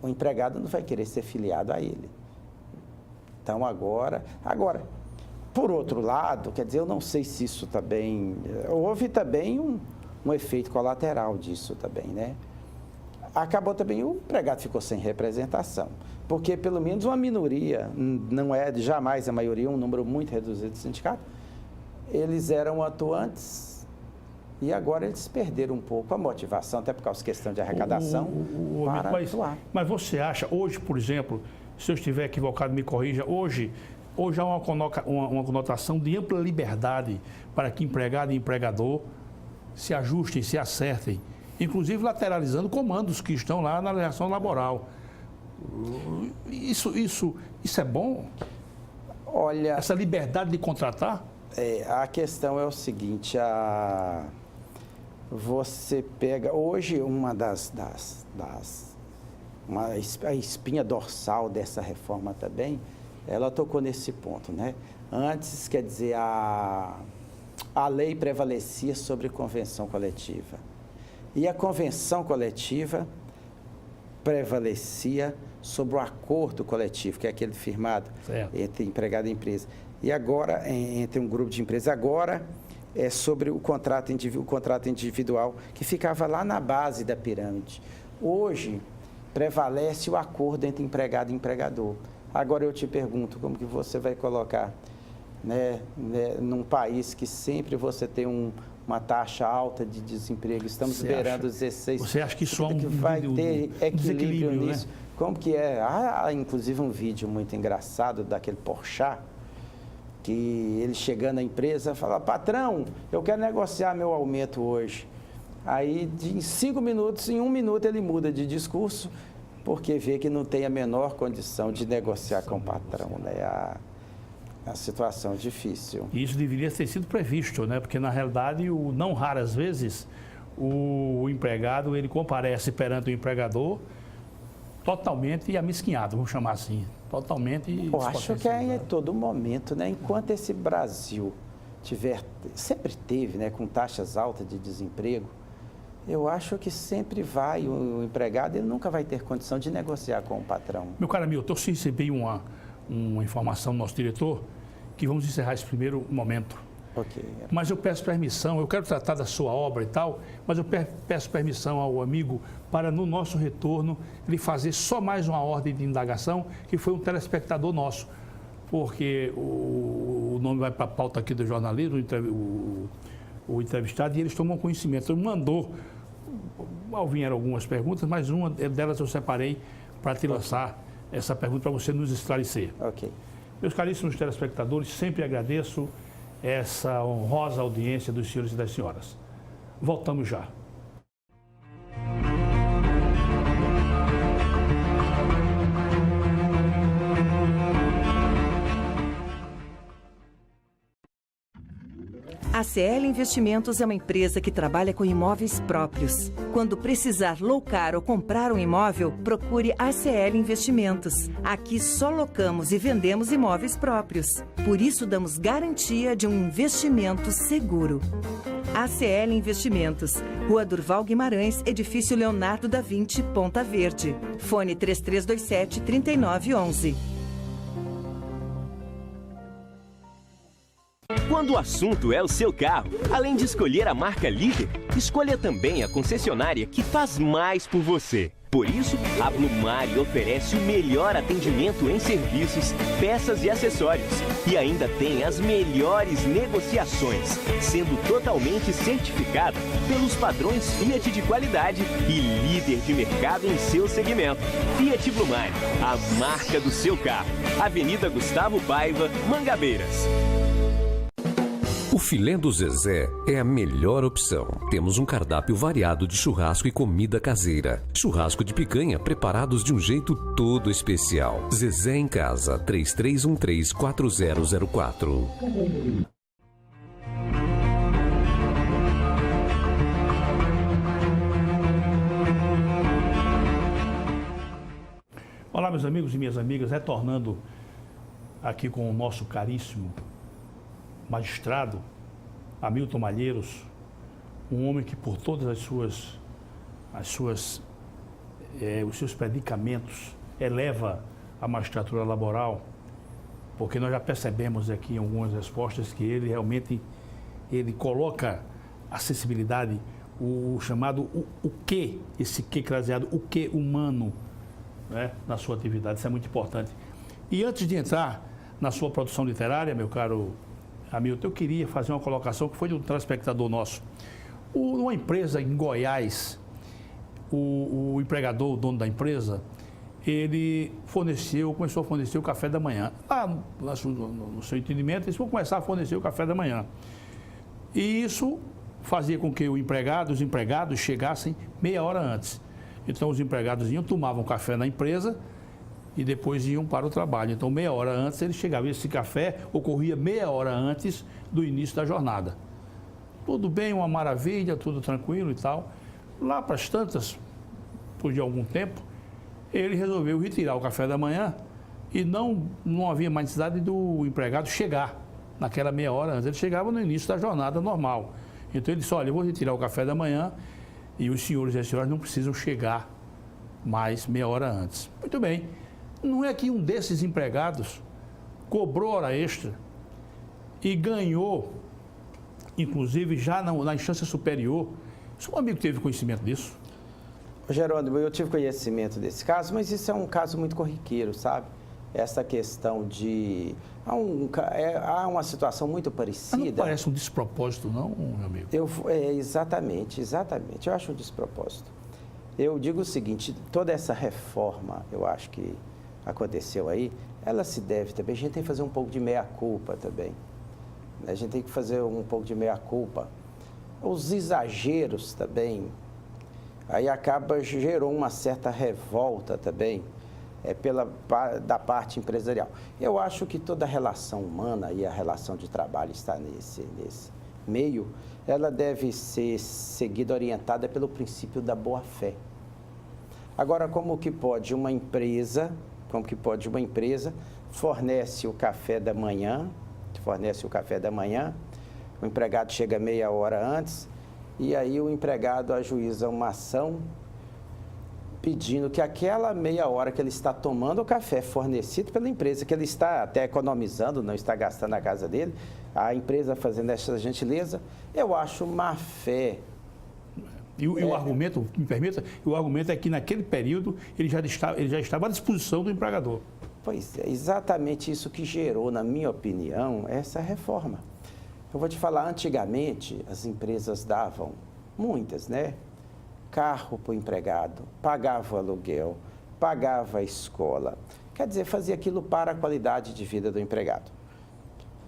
o empregado não vai querer ser filiado a ele. Então, agora... Por outro lado, quer dizer, eu não sei se isso também... Houve também um efeito colateral disso também, né? Acabou também, o empregado ficou sem representação, porque pelo menos uma minoria, não é jamais a maioria, um número muito reduzido de sindicatos, eles eram atuantes e agora eles perderam um pouco a motivação, até por causa da questão de arrecadação, para atuar. Mas você acha, hoje, por exemplo, se eu estiver equivocado, me corrija, hoje há uma conotação de ampla liberdade para que empregado e empregador se ajustem, se acertem, inclusive lateralizando comandos que estão lá na legislação laboral. Isso é bom? Olha... Essa liberdade de contratar? A questão é o seguinte, você pega... Hoje, a espinha dorsal dessa reforma também, ela tocou nesse ponto, né? Antes, quer dizer, a lei prevalecia sobre convenção coletiva. E a convenção coletiva prevalecia sobre o acordo coletivo, que é aquele firmado entre empregado e empresa. E agora, entre um grupo de empresas, agora é sobre o contrato individual, que ficava lá na base da pirâmide. Hoje, prevalece o acordo entre empregado e empregador. Agora eu te pergunto, como que você vai colocar, né, num país que sempre você tem uma taxa alta de desemprego, estamos beirando 16%. Você acha que isso vai ter equilíbrio nisso? Né? Como que é? Há, inclusive, um vídeo muito engraçado daquele Porchat, que ele chegando à empresa fala, patrão, eu quero negociar meu aumento hoje. Aí, em 5 minutos, em 1 minuto, ele muda de discurso, porque vê que não tem a menor condição de negociar com o patrão, né? A situação difícil. E isso deveria ter sido previsto, né? Porque, na realidade, não raras vezes, o empregado, ele comparece perante o empregador totalmente amesquinhado, vamos chamar assim, totalmente... Eu acho que é em todo momento, né? Enquanto esse Brasil sempre teve, né, com taxas altas de desemprego, eu acho que sempre o empregado, ele nunca vai ter condição de negociar com o patrão. Meu caro Hamilton, eu recebi uma informação do nosso diretor que vamos encerrar esse primeiro momento. Ok. Mas eu peço permissão, eu quero tratar da sua obra e tal, mas eu peço permissão ao amigo para, no nosso retorno, ele fazer só mais uma ordem de indagação, que foi um telespectador nosso, porque o nome vai para a pauta aqui do jornalismo, o entrevistado, e eles tomam conhecimento. Ele mandou, vieram algumas perguntas, mas uma delas eu separei para te lançar essa pergunta para você nos esclarecer. Ok. Meus caríssimos telespectadores, sempre agradeço essa honrosa audiência dos senhores e das senhoras. Voltamos já. A CL Investimentos é uma empresa que trabalha com imóveis próprios. Quando precisar locar ou comprar um imóvel, procure a CL Investimentos. Aqui só locamos e vendemos imóveis próprios. Por isso, damos garantia de um investimento seguro. ACL Investimentos, Rua Durval Guimarães, Edifício Leonardo da Vinci, Ponta Verde. Fone 3327-3911. Quando o assunto é o seu carro, além de escolher a marca líder, escolha também a concessionária que faz mais por você. Por isso, a Blumari oferece o melhor atendimento em serviços, peças e acessórios. E ainda tem as melhores negociações, sendo totalmente certificada pelos padrões Fiat de qualidade e líder de mercado em seu segmento. Fiat Blumari, a marca do seu carro. Avenida Gustavo Paiva, Mangabeiras. O filé do Zezé é a melhor opção. Temos um cardápio variado de churrasco e comida caseira. Churrasco de picanha preparados de um jeito todo especial. Zezé em Casa, 3313-4004. Olá, meus amigos e minhas amigas, retornando aqui com o nosso caríssimo magistrado Hamilton Malheiros, um homem que por todas os seus predicamentos eleva a magistratura laboral, porque nós já percebemos aqui em algumas respostas que ele realmente coloca a acessibilidade, o chamado o quê, esse quê craseado, o quê humano, né, na sua atividade. Isso é muito importante. E antes de entrar na sua produção literária, meu caro Hamilton, eu queria fazer uma colocação que foi de um telespectador nosso. Uma empresa em Goiás, o empregador, o dono da empresa, ele começou a fornecer o café da manhã. Lá no seu entendimento, eles vão começar a fornecer o café da manhã. E isso fazia com que os empregados chegassem meia hora antes. Então, os empregados tomavam café na empresa e depois iam para o trabalho. Então, meia hora antes eles chegavam. Esse café ocorria meia hora antes do início da jornada. Tudo bem, uma maravilha, tudo tranquilo e tal. Lá para as tantas, por de algum tempo, ele resolveu retirar o café da manhã e não havia mais necessidade do empregado chegar naquela meia hora antes. Ele chegava no início da jornada normal. Então, ele disse, olha, eu vou retirar o café da manhã e os senhores e as senhoras não precisam chegar mais meia hora antes. Muito bem. Não é que um desses empregados cobrou hora extra e ganhou, inclusive já na instância superior. Seu amigo teve conhecimento disso? Jerônimo, eu tive conhecimento desse caso, mas isso é um caso muito corriqueiro, sabe? Essa questão de... Há uma situação muito parecida. Mas não parece um despropósito, não, meu amigo? Exatamente. Eu acho um despropósito. Eu digo o seguinte, toda essa reforma, eu acho que aconteceu aí, ela se deve também, a gente tem que fazer um pouco de meia-culpa também. A gente tem que fazer um pouco de meia-culpa. Os exageros também, aí gerou uma certa revolta também, da parte empresarial. Eu acho que toda a relação humana e a relação de trabalho está nesse meio, ela deve ser seguida, orientada pelo princípio da boa-fé. Agora, como que pode uma empresa fornece o café da manhã, o empregado chega meia hora antes, e aí o empregado ajuiza uma ação pedindo que aquela meia hora que ele está tomando o café fornecido pela empresa, que ele está até economizando, não está gastando na casa dele, a empresa fazendo essa gentileza, eu acho má fé. E o argumento, me permita, o argumento é que naquele período ele já estava à disposição do empregador. Pois é, exatamente isso que gerou, na minha opinião, essa reforma. Eu vou te falar, antigamente as empresas davam, muitas, né? Carro para o empregado, pagava o aluguel, pagava a escola. Quer dizer, fazia aquilo para a qualidade de vida do empregado.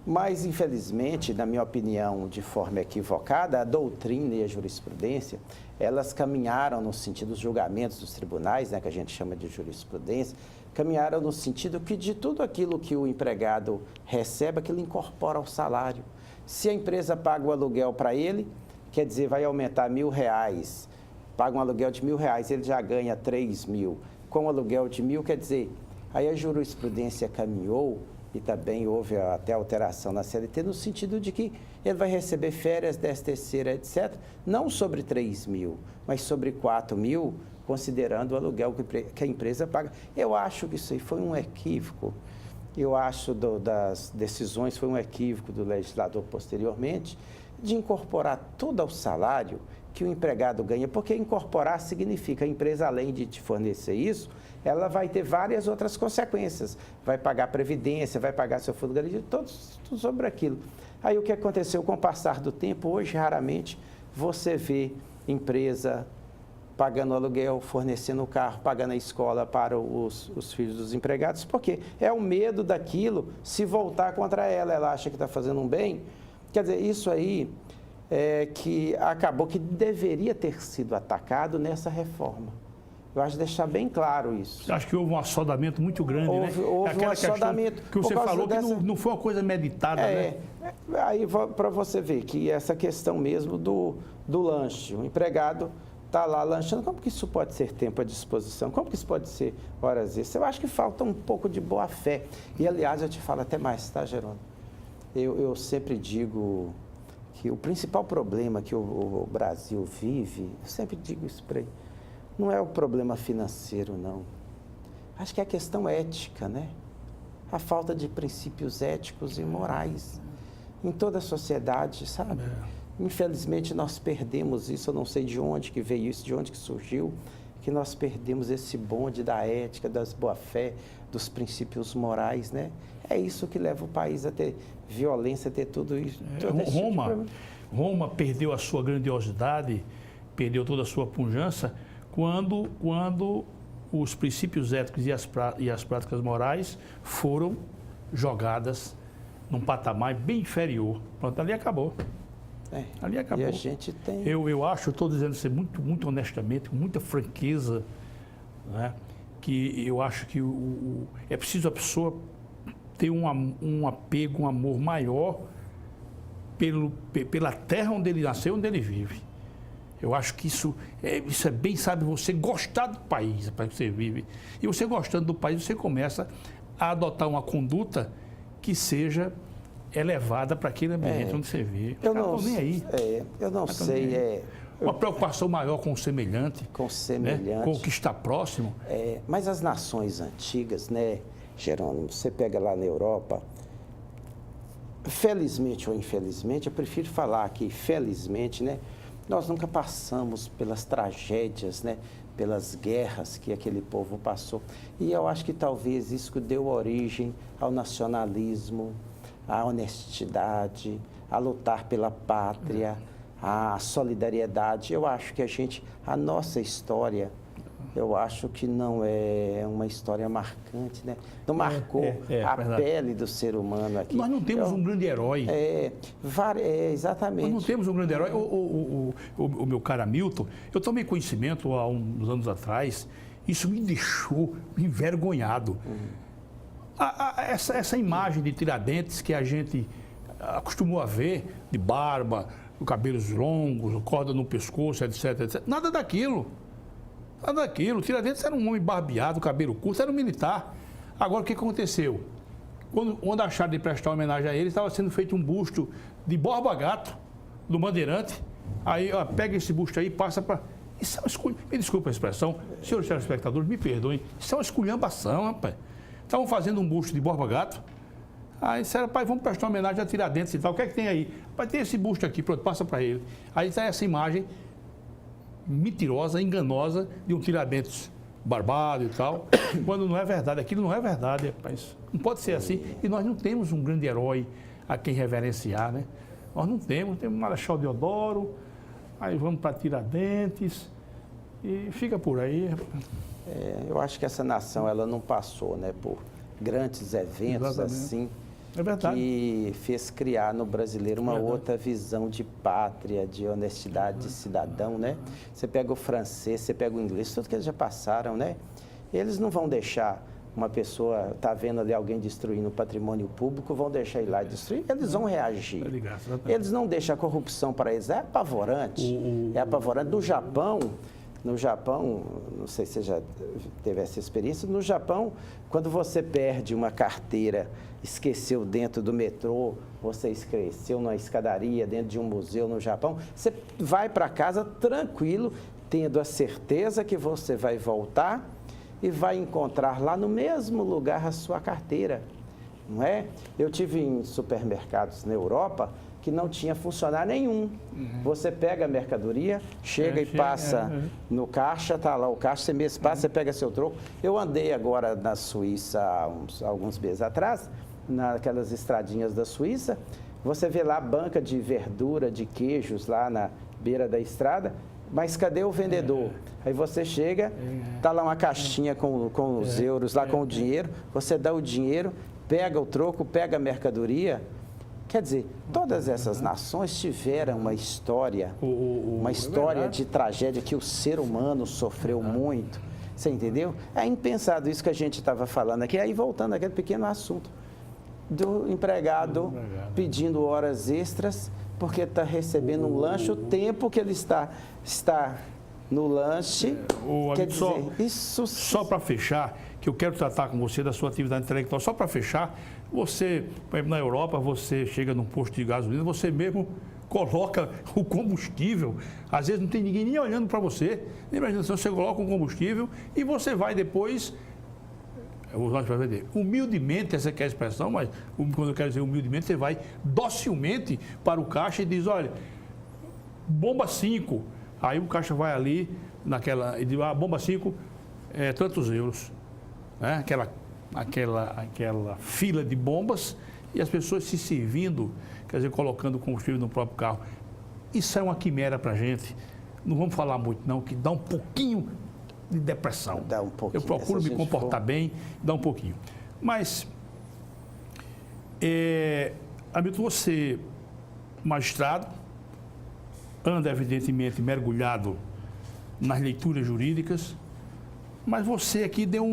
Mas, infelizmente, na minha opinião, de forma equivocada, a doutrina e a jurisprudência, elas caminharam no sentido dos julgamentos dos tribunais, né, que a gente chama de jurisprudência, caminharam no sentido que de tudo aquilo que o empregado recebe, aquilo incorpora ao salário. Se a empresa paga o aluguel para ele, quer dizer, vai aumentar R$1.000, paga um aluguel de R$1.000, ele já ganha 3.000. Com o aluguel de 1.000, quer dizer, aí a jurisprudência caminhou e também houve até alteração na CLT, no sentido de que ele vai receber férias, 13ª, etc., não sobre 3.000, mas sobre 4.000, considerando o aluguel que a empresa paga. Eu acho que isso aí foi um equívoco. Eu acho das decisões, foi um equívoco do legislador posteriormente, de incorporar tudo ao salário que o empregado ganha, porque incorporar significa a empresa, além de te fornecer isso, ela vai ter várias outras consequências. Vai pagar previdência, vai pagar seu fundo garantido, tudo sobre aquilo. Aí o que aconteceu com o passar do tempo, hoje raramente você vê empresa pagando aluguel, fornecendo o carro, pagando a escola para os filhos dos empregados, porque é o medo daquilo se voltar contra ela. Ela acha que está fazendo um bem. Quer dizer, isso aí que acabou que deveria ter sido atacado nessa reforma. Eu acho deixar bem claro isso. Acho que houve um assodamento muito grande, houve um assodamento. Que você falou que não foi uma coisa meditada, né? Aí, para você ver que essa questão mesmo do lanche, o empregado está lá lanchando, como que isso pode ser tempo à disposição? Como que isso pode ser horas extras? Eu acho que falta um pouco de boa fé. E, aliás, eu te falo até mais, tá, Jerônimo? Eu sempre digo que o principal problema que o Brasil vive, eu sempre digo isso para ele, não é o problema financeiro, não. Acho que é a questão ética, né? A falta de princípios éticos e morais em toda a sociedade, sabe? Infelizmente, nós perdemos isso, eu não sei de onde que veio isso, de onde que surgiu, que nós perdemos esse bonde da ética, das boa-fé, dos princípios morais, né? É isso que leva o país a ter violência, a ter tudo isso. Roma perdeu a sua grandiosidade, perdeu toda a sua pujança, quando os princípios éticos e as práticas morais foram jogadas num patamar bem inferior. Pronto, ali acabou. Ali acabou. E a gente tem... Eu acho, estou dizendo isso muito, muito honestamente, com muita franqueza, né, que eu acho que é preciso a pessoa ter um apego, um amor maior pela terra onde ele nasceu, onde ele vive. Eu acho que isso é bem, sabe, você gostar do país para que você vive. E você gostando do país, você começa a adotar uma conduta que seja elevada para aquele ambiente onde você vive. Eu não sei. Uma preocupação maior com o semelhante. Com o semelhante. Né? Com o que está próximo. Mas as nações antigas, né, Jerônimo, você pega lá na Europa, felizmente ou infelizmente, eu prefiro falar que felizmente, né, nós nunca passamos pelas tragédias, né, pelas guerras que aquele povo passou. E eu acho que talvez isso que deu origem ao nacionalismo, à honestidade, a lutar pela pátria, a solidariedade. Eu acho que a nossa história, eu acho que não é uma história marcante, né? Não marcou a pele do ser humano aqui. Nós não temos um grande herói. Exatamente. Nós não temos um grande herói. O meu caro Hamilton, eu tomei conhecimento há uns anos atrás, isso me deixou envergonhado. Essa imagem de Tiradentes que a gente acostumou a ver, de barba, cabelos longos, corda no pescoço, etc, etc. Nada daquilo. Tiradentes era um homem barbeado, cabelo curto, era um militar. Agora, o que aconteceu? Quando acharam de prestar homenagem a ele, estava sendo feito um busto de Borba Gato, do Bandeirante. Aí, pega esse busto aí e passa para... Isso é uma esculhambação. Me desculpa a expressão, senhores telespectadores, me perdoem. Isso é uma esculhambação, rapaz. Estavam fazendo um busto de Borba Gato. Aí disseram, pai, vamos prestar homenagem a Tiradentes e tal. O que é que tem aí? Pai, tem esse busto aqui, pronto, passa para ele. Aí está essa imagem mentirosa, enganosa, de um Tiradentes barbado e tal, quando não é verdade. Aquilo não é verdade, rapaz. Não pode ser assim. E nós não temos um grande herói a quem reverenciar, né? Nós não temos. Temos Marechal Deodoro, aí vamos para Tiradentes e fica por aí. Eu acho que essa nação, ela não passou, né, por grandes eventos assim, que fez criar no brasileiro uma outra visão de pátria, de honestidade, de cidadão, né? Você pega o francês, você pega o inglês, tudo que eles já passaram, né? Eles não vão deixar uma pessoa, tá vendo ali alguém destruindo o patrimônio público, vão deixar ir lá e destruir, eles vão reagir. Eles não deixam a corrupção para eles, é apavorante. É apavorante. No Japão, não sei se você já teve essa experiência, no Japão, quando você perde uma carteira, esqueceu dentro do metrô, você esqueceu na escadaria, dentro de um museu no Japão, você vai para casa tranquilo, tendo a certeza que você vai voltar e vai encontrar lá no mesmo lugar a sua carteira, não é? Eu tive em supermercados na Europa que não tinha funcionário nenhum. Você pega a mercadoria, chega e passa no caixa, tá lá o caixa, você mesmo passa, você pega seu troco. Eu andei agora na Suíça alguns meses atrás, naquelas estradinhas da Suíça, você vê lá a banca de verdura, de queijos lá na beira da estrada, mas cadê o vendedor? Aí você chega, tá lá uma caixinha com os euros, lá com o dinheiro, você dá o dinheiro, pega o troco, pega a mercadoria. Quer dizer, todas essas nações tiveram uma história de tragédia que o ser humano sofreu muito. Você entendeu? É impensado isso que a gente estava falando aqui. Aí voltando àquele pequeno assunto do empregado pedindo horas extras porque está recebendo um lanche, o tempo que ele está no lanche. Quer dizer, isso... Só para fechar, que eu quero tratar com você da sua atividade intelectual, só para fechar, você, por exemplo, na Europa, você chega num posto de gasolina, você mesmo coloca o combustível, às vezes não tem ninguém nem olhando para você, nem imaginação, você coloca o combustível e você vai depois... Eu vou usar para vender. Humildemente, essa é a expressão, mas quando eu quero dizer humildemente, você vai docilmente para o caixa e diz, olha, bomba 5. Aí o caixa vai ali, e diz, bomba 5, tantos euros. Né? Aquela fila de bombas e as pessoas se servindo, quer dizer, colocando combustível no próprio carro. Isso é uma quimera para a gente. Não vamos falar muito, não, que dá um pouquinho de depressão. Dá um pouquinho. Eu procuro me comportar bem, dá um pouquinho. Mas, Hamilton, você, magistrado, anda evidentemente mergulhado nas leituras jurídicas, mas você aqui deu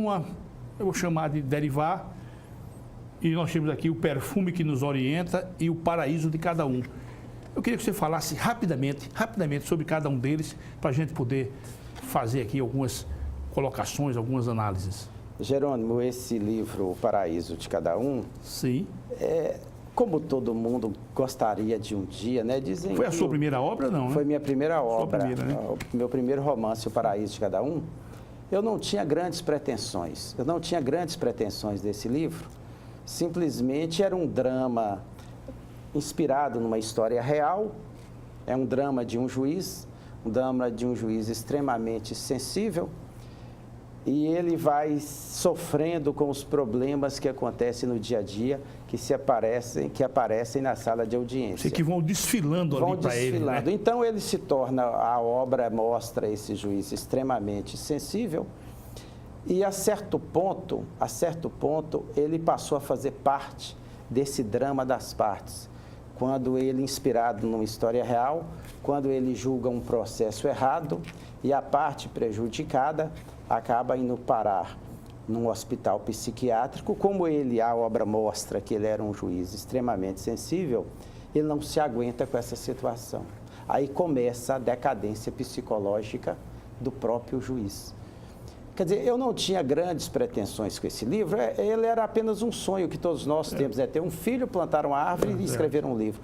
eu vou chamar de derivar, e nós temos aqui o perfume que nos orienta e o paraíso de cada um. Eu queria que você falasse rapidamente sobre cada um deles, para a gente poder fazer aqui algumas colocações, algumas análises. Jerônimo, esse livro, O Paraíso de Cada Um, sim, como todo mundo gostaria de um dia, né? Dizem foi a sua primeira obra, não? Foi minha primeira obra, primeira, né? Meu primeiro romance, O Paraíso de Cada Um. Eu não tinha grandes pretensões, desse livro. Simplesmente era um drama inspirado numa história real, é um drama de um juiz extremamente sensível, e ele vai sofrendo com os problemas que acontecem no dia a dia, que aparecem na sala de audiência. Sei que vão desfilando ali para ele, né? Então ele se torna, a obra mostra esse juiz extremamente sensível, e a certo ponto, ele passou a fazer parte desse drama das partes. Quando ele, inspirado numa história real, quando ele julga um processo errado e a parte prejudicada acaba indo parar num hospital psiquiátrico, como a obra mostra que ele era um juiz extremamente sensível, ele não se aguenta com essa situação. Aí começa a decadência psicológica do próprio juiz. Quer dizer, eu não tinha grandes pretensões com esse livro, ele era apenas um sonho que todos nós temos, ter um filho, plantar uma árvore e escrever um livro.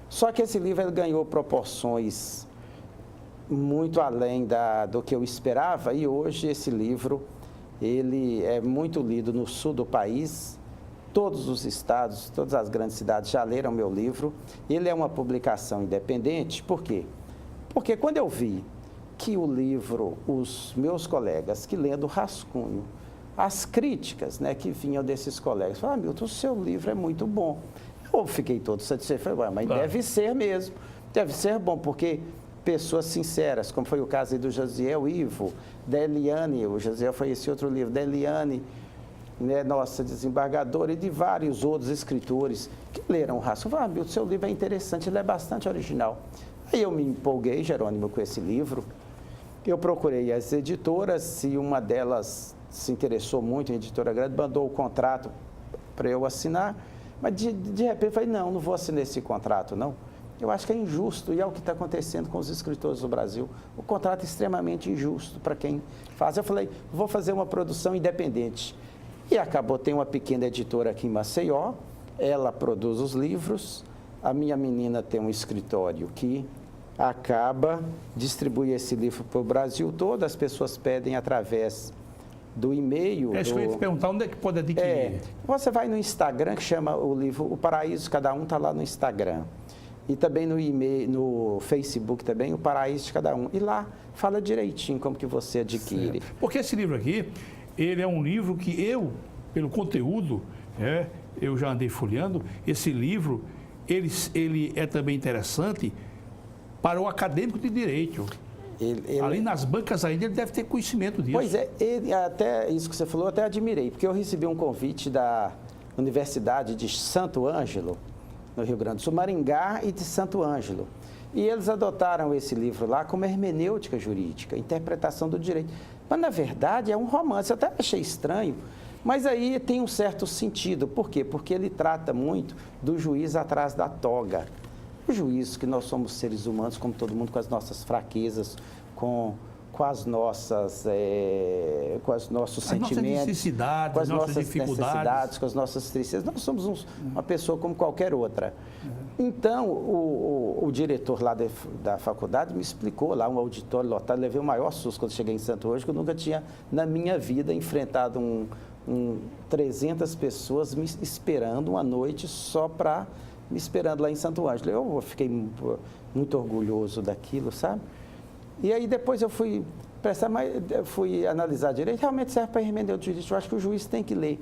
Só que esse livro ele ganhou proporções muito além do que eu esperava, e hoje esse livro ele é muito lido no sul do país. Todos os estados, todas as grandes cidades já leram meu livro. Ele é uma publicação independente. Por quê? Porque quando eu vi que o livro, os meus colegas que lendo o rascunho, as críticas, né, que vinham desses colegas, falaram, Milton, o seu livro é muito bom. Eu fiquei todo satisfeito, falei, mas deve ser mesmo, deve ser bom, porque pessoas sinceras, como foi o caso aí do Josiel Ivo, da Eliane, o Josiel foi esse outro livro, da Eliane, né, nossa desembargadora, e de vários outros escritores que leram o rascunho. Falaram, Milton, o seu livro é interessante, ele é bastante original. Aí eu me empolguei, Jerônimo, com esse livro. Eu procurei as editoras e uma delas se interessou muito, a editora grande, mandou o contrato para eu assinar, mas de repente eu falei, não vou assinar esse contrato, não. Eu acho que é injusto, e é o que está acontecendo com os escritores do Brasil. O contrato é extremamente injusto para quem faz. Eu falei, vou fazer uma produção independente. E acabou, tem uma pequena editora aqui em Maceió, ela produz os livros, a minha menina tem um escritório que distribui esse livro para o Brasil todo, as pessoas pedem através do e-mail. Isso que eu ia te perguntar, onde é que pode adquirir? Você vai no Instagram, que chama o livro O Paraíso, cada um está lá no Instagram. E também no e-mail, no Facebook também, o Paraíso de Cada Um. E lá fala direitinho como que você adquire. Certo. Porque esse livro aqui, ele é um livro que eu, pelo conteúdo, eu já andei folheando, esse livro, ele é também interessante para o acadêmico de direito. Ali nas bancas ainda ele deve ter conhecimento disso. Pois é, até isso que você falou, eu até admirei, porque eu recebi um convite da Universidade de Santo Ângelo, no Rio Grande do Sul, Maringá e de Santo Ângelo. E eles adotaram esse livro lá como hermenêutica jurídica, interpretação do direito. Mas, na verdade, é um romance. Eu até achei estranho, mas aí tem um certo sentido. Por quê? Porque ele trata muito do juiz atrás da toga. O juiz, que nós somos seres humanos, como todo mundo, com as nossas fraquezas, com as nossas, com os nossos sentimentos, necessidades, com as nossas nossas dificuldades, necessidades, com as nossas tristezas. Nós somos uma pessoa como qualquer outra. Então, o diretor lá da faculdade me explicou lá, um auditório lotado, levei o maior susto quando cheguei em Santo Ângelo, que eu nunca tinha, na minha vida, enfrentado 300 pessoas me esperando uma noite só para me esperando lá em Santo Ângelo. Eu fiquei muito orgulhoso daquilo, sabe? E aí depois eu fui analisar direito, realmente serve para hermenêutica jurídica. Eu acho que o juiz tem que ler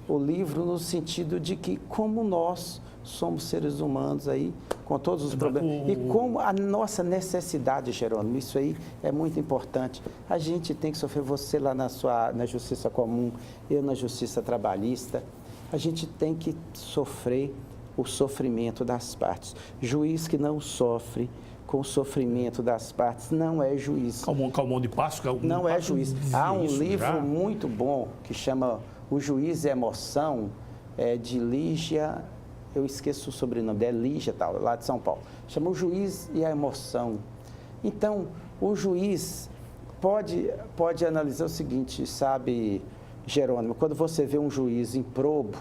o livro no sentido de que como nós somos seres humanos aí, com todos os problemas, e como a nossa necessidade, Jerônimo, isso aí é muito importante. A gente tem que sofrer, você lá na justiça comum, eu na justiça trabalhista, a gente tem que sofrer o sofrimento das partes. Juiz que não sofre com o sofrimento das partes não é juiz. Calmon de Passo, não é juiz. Há um livro muito bom que chama O Juiz e a Emoção, de Lígia, eu esqueço o sobrenome dela, Lígia, lá de São Paulo. Chama O Juiz e a Emoção. Então, o juiz pode analisar o seguinte, sabe, Jerônimo, quando você vê um juiz improbo,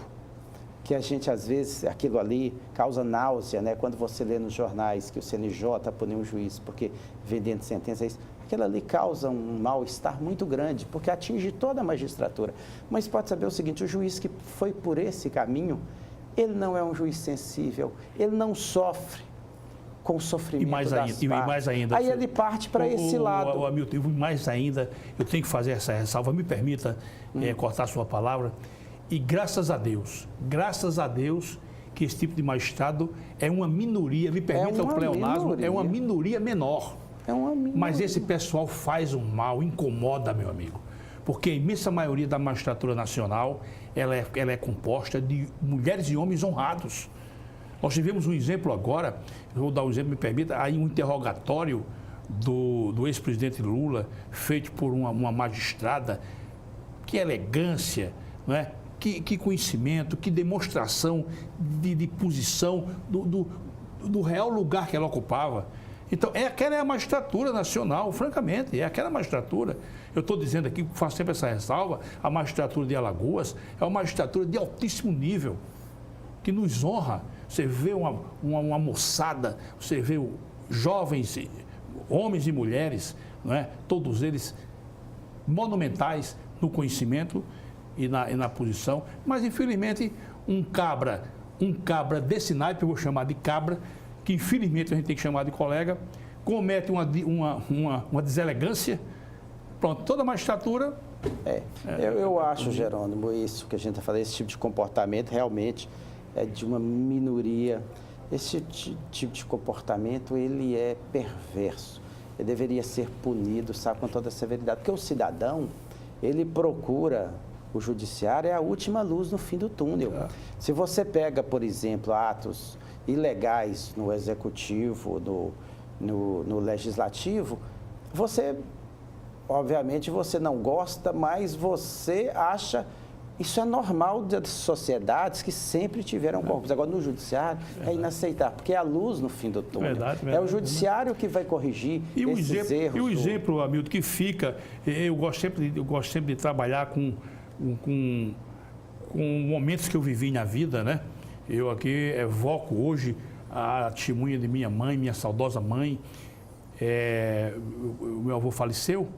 que a gente, às vezes, aquilo ali causa náusea, né? Quando você lê nos jornais que o CNJ puniu um juiz porque vendendo sentença, aquilo ali causa um mal-estar muito grande, porque atinge toda a magistratura. Mas pode saber o seguinte, o juiz que foi por esse caminho, ele não é um juiz sensível, ele não sofre com o sofrimento das partes. E mais ainda, aí ele parte para esse lado. Hamilton, mais ainda, eu tenho que fazer essa ressalva, me permita cortar a sua palavra. E graças a Deus que esse tipo de magistrado é uma minoria, me permita o pleonasmo, é uma minoria menor. É uma minoria. Mas esse pessoal faz um mal, incomoda, meu amigo. Porque a imensa maioria da magistratura nacional, ela é composta de mulheres e homens honrados. Nós tivemos um exemplo agora, eu vou dar um exemplo, me permita, aí um interrogatório do ex-presidente Lula, feito por uma magistrada, que elegância, não é? Que conhecimento, que demonstração de posição do real lugar que ela ocupava. Então, aquela é a magistratura nacional, francamente, é aquela magistratura. Eu estou dizendo aqui, faço sempre essa ressalva, a magistratura de Alagoas é uma magistratura de altíssimo nível, que nos honra. Você vê uma moçada, você vê jovens, homens e mulheres, não é? Todos eles monumentais no conhecimento e na posição, mas infelizmente um cabra desse naipe, eu vou chamar de cabra, que infelizmente a gente tem que chamar de colega, comete uma deselegância, pronto, toda a magistratura... Eu acho, Jerônimo, isso que a gente está falando, esse tipo de comportamento realmente é de uma minoria. Esse tipo de comportamento, ele é perverso, ele deveria ser punido, sabe, com toda a severidade, porque o cidadão, ele procura... O judiciário é a última luz no fim do túnel. Se você pega, por exemplo, atos ilegais no executivo, no legislativo, você, obviamente, você não gosta, mas você acha... Isso é normal das sociedades que sempre tiveram corruptos. Agora, no judiciário, é inaceitável, porque é a luz no fim do túnel. Verdade, é o judiciário que vai corrigir esses erros. E o exemplo, Hamilton, que fica... Eu gosto sempre de trabalhar com momentos que eu vivi na vida, né? Eu aqui evoco hoje a testemunha de minha mãe, minha saudosa mãe. O meu avô faleceu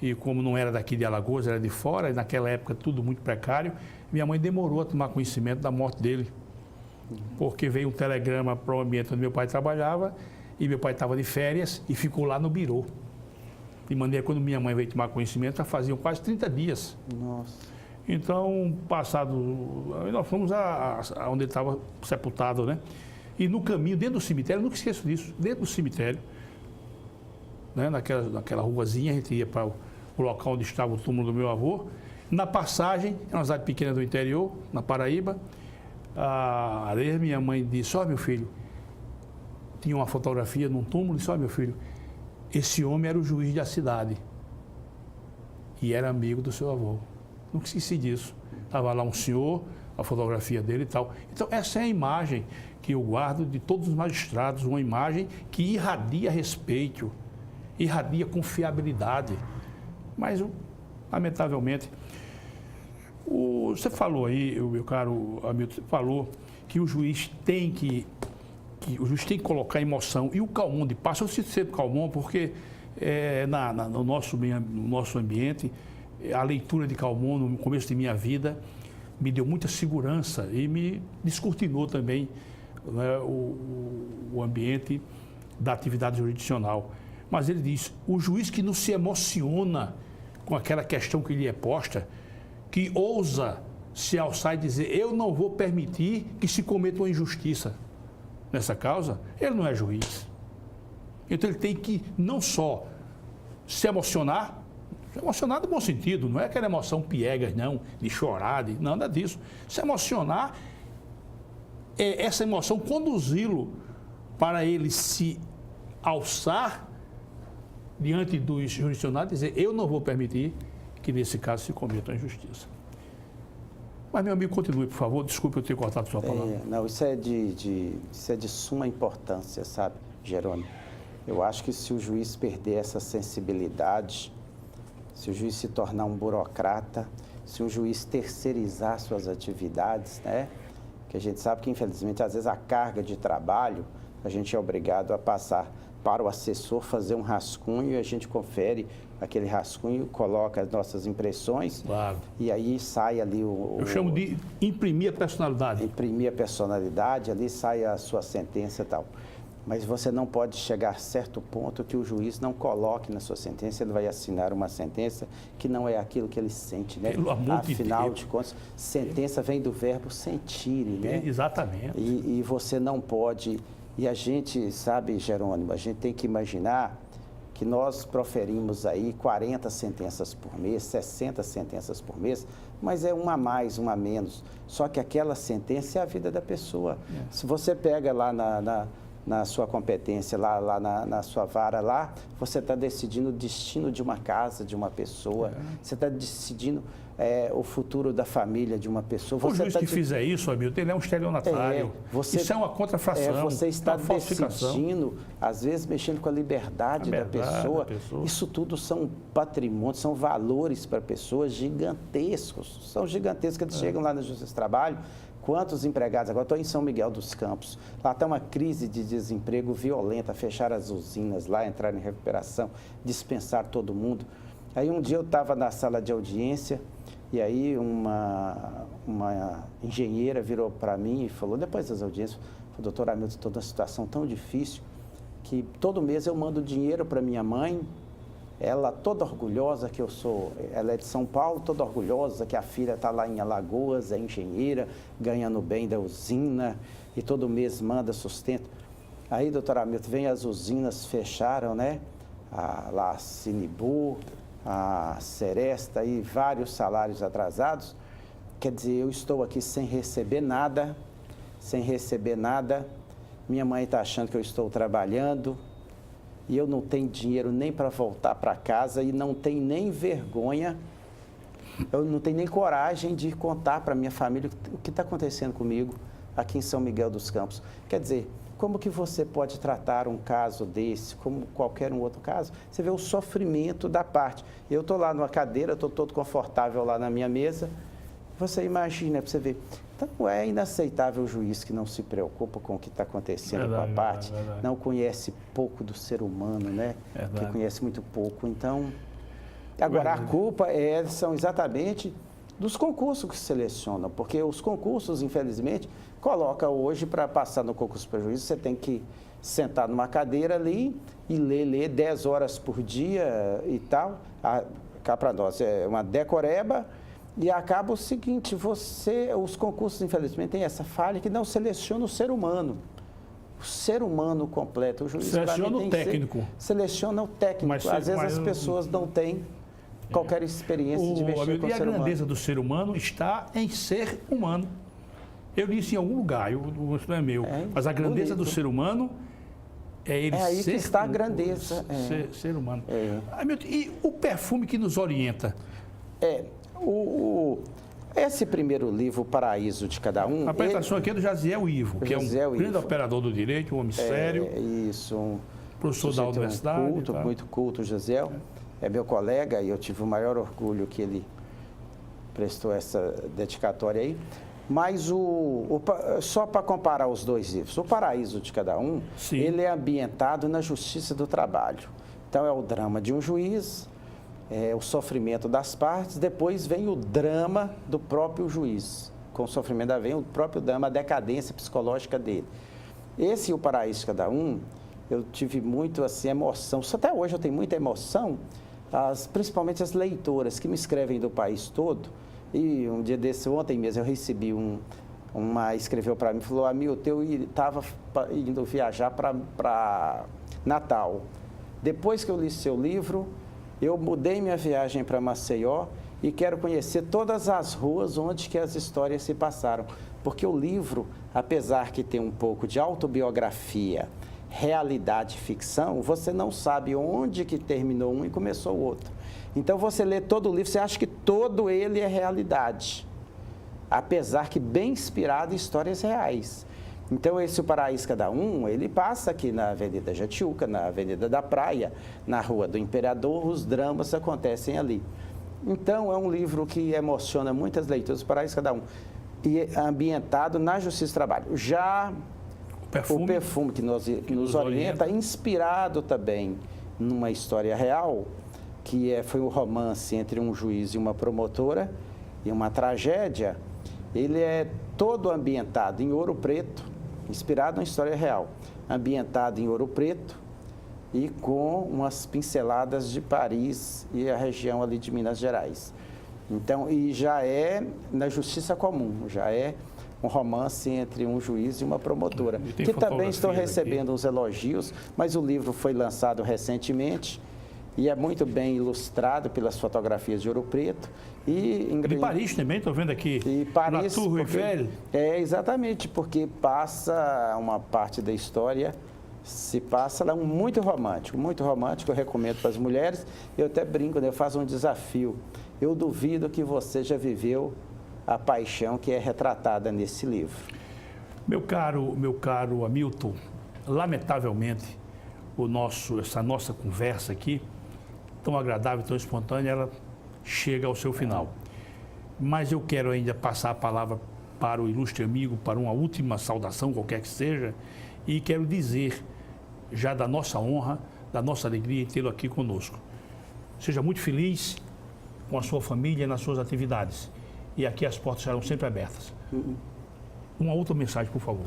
e como não era daqui de Alagoas, era de fora, e naquela época tudo muito precário, minha mãe demorou a tomar conhecimento da morte dele. porque veio um telegrama para o ambiente onde meu pai trabalhava e meu pai estava de férias e ficou lá no birô. De maneira que quando minha mãe veio tomar conhecimento, já faziam quase 30 dias. Nossa. Então, nós fomos onde ele estava sepultado, né? E no caminho, dentro do cemitério, eu nunca esqueço disso, dentro do cemitério, né? naquela ruazinha, a gente ia para o local onde estava o túmulo do meu avô. Na passagem, é uma cidade pequena do interior, na Paraíba, minha mãe disse: ó, meu filho, tinha uma fotografia num túmulo, disse: ó, meu filho, esse homem era o juiz da cidade e era amigo do seu avô. Nunca esqueci disso. Estava lá um senhor, a fotografia dele e tal. Então, essa é a imagem que eu guardo de todos os magistrados, uma imagem que irradia respeito, irradia confiabilidade. Mas, lamentavelmente, você falou aí, meu caro Hamilton, você falou que o juiz tem que colocar emoção. E o Calmon de Passo, eu cito sempre o Calmon porque no nosso ambiente, a leitura de Calmon no começo de minha vida me deu muita segurança e me descortinou também, né, o ambiente da atividade jurisdicional. Mas ele diz: o juiz que não se emociona com aquela questão que lhe é posta, que ousa se alçar e dizer: eu não vou permitir que se cometa uma injustiça nessa causa, ele não é juiz. Então ele tem que não só se emocionar no bom sentido, não é aquela emoção piegas, não, de chorar, nada disso. Se emocionar, essa emoção conduzi-lo para ele se alçar diante dos jurisdicionados e dizer: eu não vou permitir que nesse caso se cometa uma injustiça. Mas, meu amigo, continue, por favor. Desculpe eu ter cortado sua palavra. Não, isso é de suma importância, sabe, Jerônimo? Eu acho que se o juiz perder essa sensibilidade, se o juiz se tornar um burocrata, se o juiz terceirizar suas atividades, né? Que a gente sabe que, infelizmente, às vezes a carga de trabalho, a gente é obrigado a passar para o assessor fazer um rascunho e a gente confere aquele rascunho, coloca as nossas impressões, claro, e aí sai ali eu chamo de imprimir a personalidade. Imprimir a personalidade, ali sai a sua sentença e tal. Mas você não pode chegar a certo ponto que o juiz não coloque na sua sentença, ele vai assinar uma sentença que não é aquilo que ele sente, né? Pelo amor de Afinal Deus. de contas, sentença vem do verbo sentir, né? Exatamente. E você não pode... E a gente, sabe, Jerônimo, a gente tem que imaginar que nós proferimos aí 40 sentenças por mês, 60 sentenças por mês, mas é uma a mais, uma a menos. Só que aquela sentença é a vida da pessoa. Se você pega lá na sua competência, lá na sua vara, lá, você está decidindo o destino de uma casa, de uma pessoa, você está decidindo o futuro da família de uma pessoa. O juiz que fizer isso, Hamilton, ele é um estelionatário. Isso é uma contrafração. Você está uma falsificação. decidindo, às vezes mexendo com a liberdade da pessoa. Isso tudo são patrimônios, são valores para pessoas gigantescos. São gigantescos que eles chegam lá na Justiça do Trabalho. Quantos empregados? Agora estou em São Miguel dos Campos. Lá está uma crise de desemprego violenta, fechar as usinas lá, entrar em recuperação, dispensar todo mundo. Aí um dia eu estava na sala de audiência e aí uma engenheira virou para mim e falou, depois das audiências, falou: doutor Hamilton, estou numa situação tão difícil que todo mês eu mando dinheiro para minha mãe, ela toda orgulhosa que eu sou, ela é de São Paulo, toda orgulhosa que a filha está lá em Alagoas, é engenheira, ganhando bem da usina e todo mês manda sustento. Aí, doutor Hamilton, vem as usinas, fecharam, né? Lá a Sinibu, a Seresta e vários salários atrasados. Quer dizer, eu estou aqui sem receber nada, minha mãe está achando que eu estou trabalhando, e eu não tenho dinheiro nem para voltar para casa e não tenho nem vergonha, eu não tenho nem coragem de contar para minha família o que está acontecendo comigo aqui em São Miguel dos Campos. Quer dizer, como que você pode tratar um caso desse, como qualquer um outro caso? Você vê o sofrimento da parte. Eu estou lá numa cadeira, estou todo confortável lá na minha mesa, você imagina, para você ver. Então, é inaceitável o juiz que não se preocupa com o que está acontecendo com a parte, não conhece pouco do ser humano, né? Que conhece muito pouco. Então, agora, a culpa são exatamente dos concursos que selecionam, porque os concursos, infelizmente, coloca hoje para passar no concurso para juiz, você tem que sentar numa cadeira ali e ler 10 horas por dia e tal. Cá para nós é uma decoreba e acaba o seguinte, os concursos, infelizmente, têm essa falha que não seleciona o ser humano. O ser humano completo. O juiz seleciona o técnico. Seleciona o técnico. Às vezes as pessoas não têm qualquer experiência de mexer com o ser humano. E a grandeza do ser humano está em ser humano. Eu li isso em algum lugar, isso não é meu. Mas a grandeza do ser humano é ele ser... É aí que está a grandeza. Ser humano. E o perfume que nos orienta? Esse primeiro livro, O Paraíso de Cada Um... A apresentação aqui é do Jaziel Ivo, que é um grande operador do direito, um homem sério. Isso. Professor da universidade. Muito culto, Jaziel. É meu colega e eu tive o maior orgulho que ele prestou essa dedicatória aí. Mas só para comparar os dois livros, O Paraíso de Cada Um, Sim. ele é ambientado na justiça do trabalho. Então é o drama de um juiz, o sofrimento das partes, depois vem o drama do próprio juiz. Com o sofrimento vem o próprio drama, a decadência psicológica dele. Esse O Paraíso de Cada Um, eu tive muito assim, emoção. Até hoje eu tenho muita emoção, principalmente as leitoras que me escrevem do país todo. E um dia desse, ontem mesmo, eu recebi escreveu para mim, falou, Hamilton, eu estava indo viajar para Natal. Depois que eu li seu livro, eu mudei minha viagem para Maceió e quero conhecer todas as ruas onde que as histórias se passaram. Porque o livro, apesar que tem um pouco de autobiografia, realidade e ficção, você não sabe onde que terminou um e começou o outro. Então, você lê todo o livro, você acha que todo ele é realidade, apesar que bem inspirado em histórias reais. Então, esse O Paraíso Cada Um, ele passa aqui na Avenida Jatiuca, na Avenida da Praia, na Rua do Imperador, os dramas acontecem ali. Então, é um livro que emociona muitas leituras, O Paraíso Cada Um, e é ambientado na Justiça do Trabalho. Já o perfume que nos orienta, inspirado também numa história real, que foi um romance entre um juiz e uma promotora, e uma tragédia. Ele é todo ambientado em Ouro Preto, inspirado na história real, ambientado em Ouro Preto e com umas pinceladas de Paris e a região ali de Minas Gerais. Então, e já é na justiça comum, já é um romance entre um juiz e uma promotora, que também estou recebendo uns elogios, mas o livro foi lançado recentemente e é muito bem ilustrado pelas fotografias de Ouro Preto. De Paris também, estou vendo aqui, e Paris, na Tour Eiffel. Exatamente, porque passa uma parte da história, se passa lá muito romântico, eu recomendo para as mulheres. Eu até brinco, né? Eu faço um desafio. Eu duvido que você já viveu a paixão que é retratada nesse livro. Meu caro Hamilton, lamentavelmente, essa nossa conversa aqui, tão agradável, tão espontânea, ela chega ao seu final. Mas eu quero ainda passar a palavra para o ilustre amigo, para uma última saudação, qualquer que seja, e quero dizer, já da nossa honra, da nossa alegria em tê-lo aqui conosco. Seja muito feliz com a sua família nas suas atividades. E aqui as portas serão sempre abertas. Uma outra mensagem, por favor.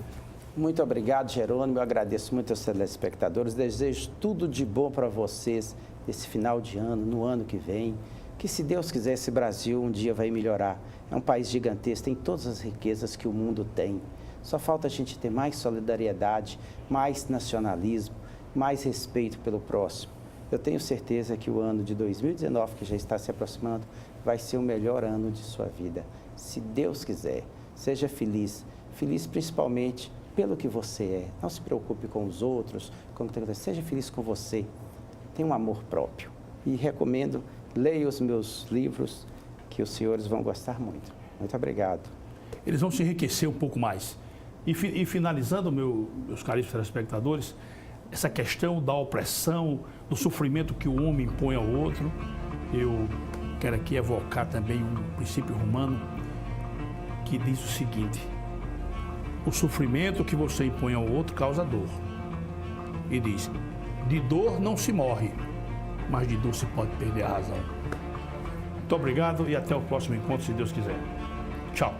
Muito obrigado, Jerônimo. Eu agradeço muito aos telespectadores. Desejo tudo de bom para vocês esse final de ano, no ano que vem. Que, se Deus quiser, esse Brasil um dia vai melhorar. É um país gigantesco, tem todas as riquezas que o mundo tem. Só falta a gente ter mais solidariedade, mais nacionalismo, mais respeito pelo próximo. Eu tenho certeza que o ano de 2019, que já está se aproximando, vai ser o melhor ano de sua vida. Se Deus quiser, seja feliz. Feliz principalmente pelo que você é. Não se preocupe com os outros, seja feliz com você. Tenha um amor próprio. E recomendo, leia os meus livros, que os senhores vão gostar muito. Muito obrigado. Eles vão se enriquecer um pouco mais. E finalizando, meus caros telespectadores, essa questão da opressão, do sofrimento que o homem impõe ao outro, eu quero aqui evocar também um princípio romano que diz o seguinte: o sofrimento que você impõe ao outro causa dor. E diz, de dor não se morre, mas de dor se pode perder a razão. Muito obrigado e até o próximo encontro, se Deus quiser. Tchau.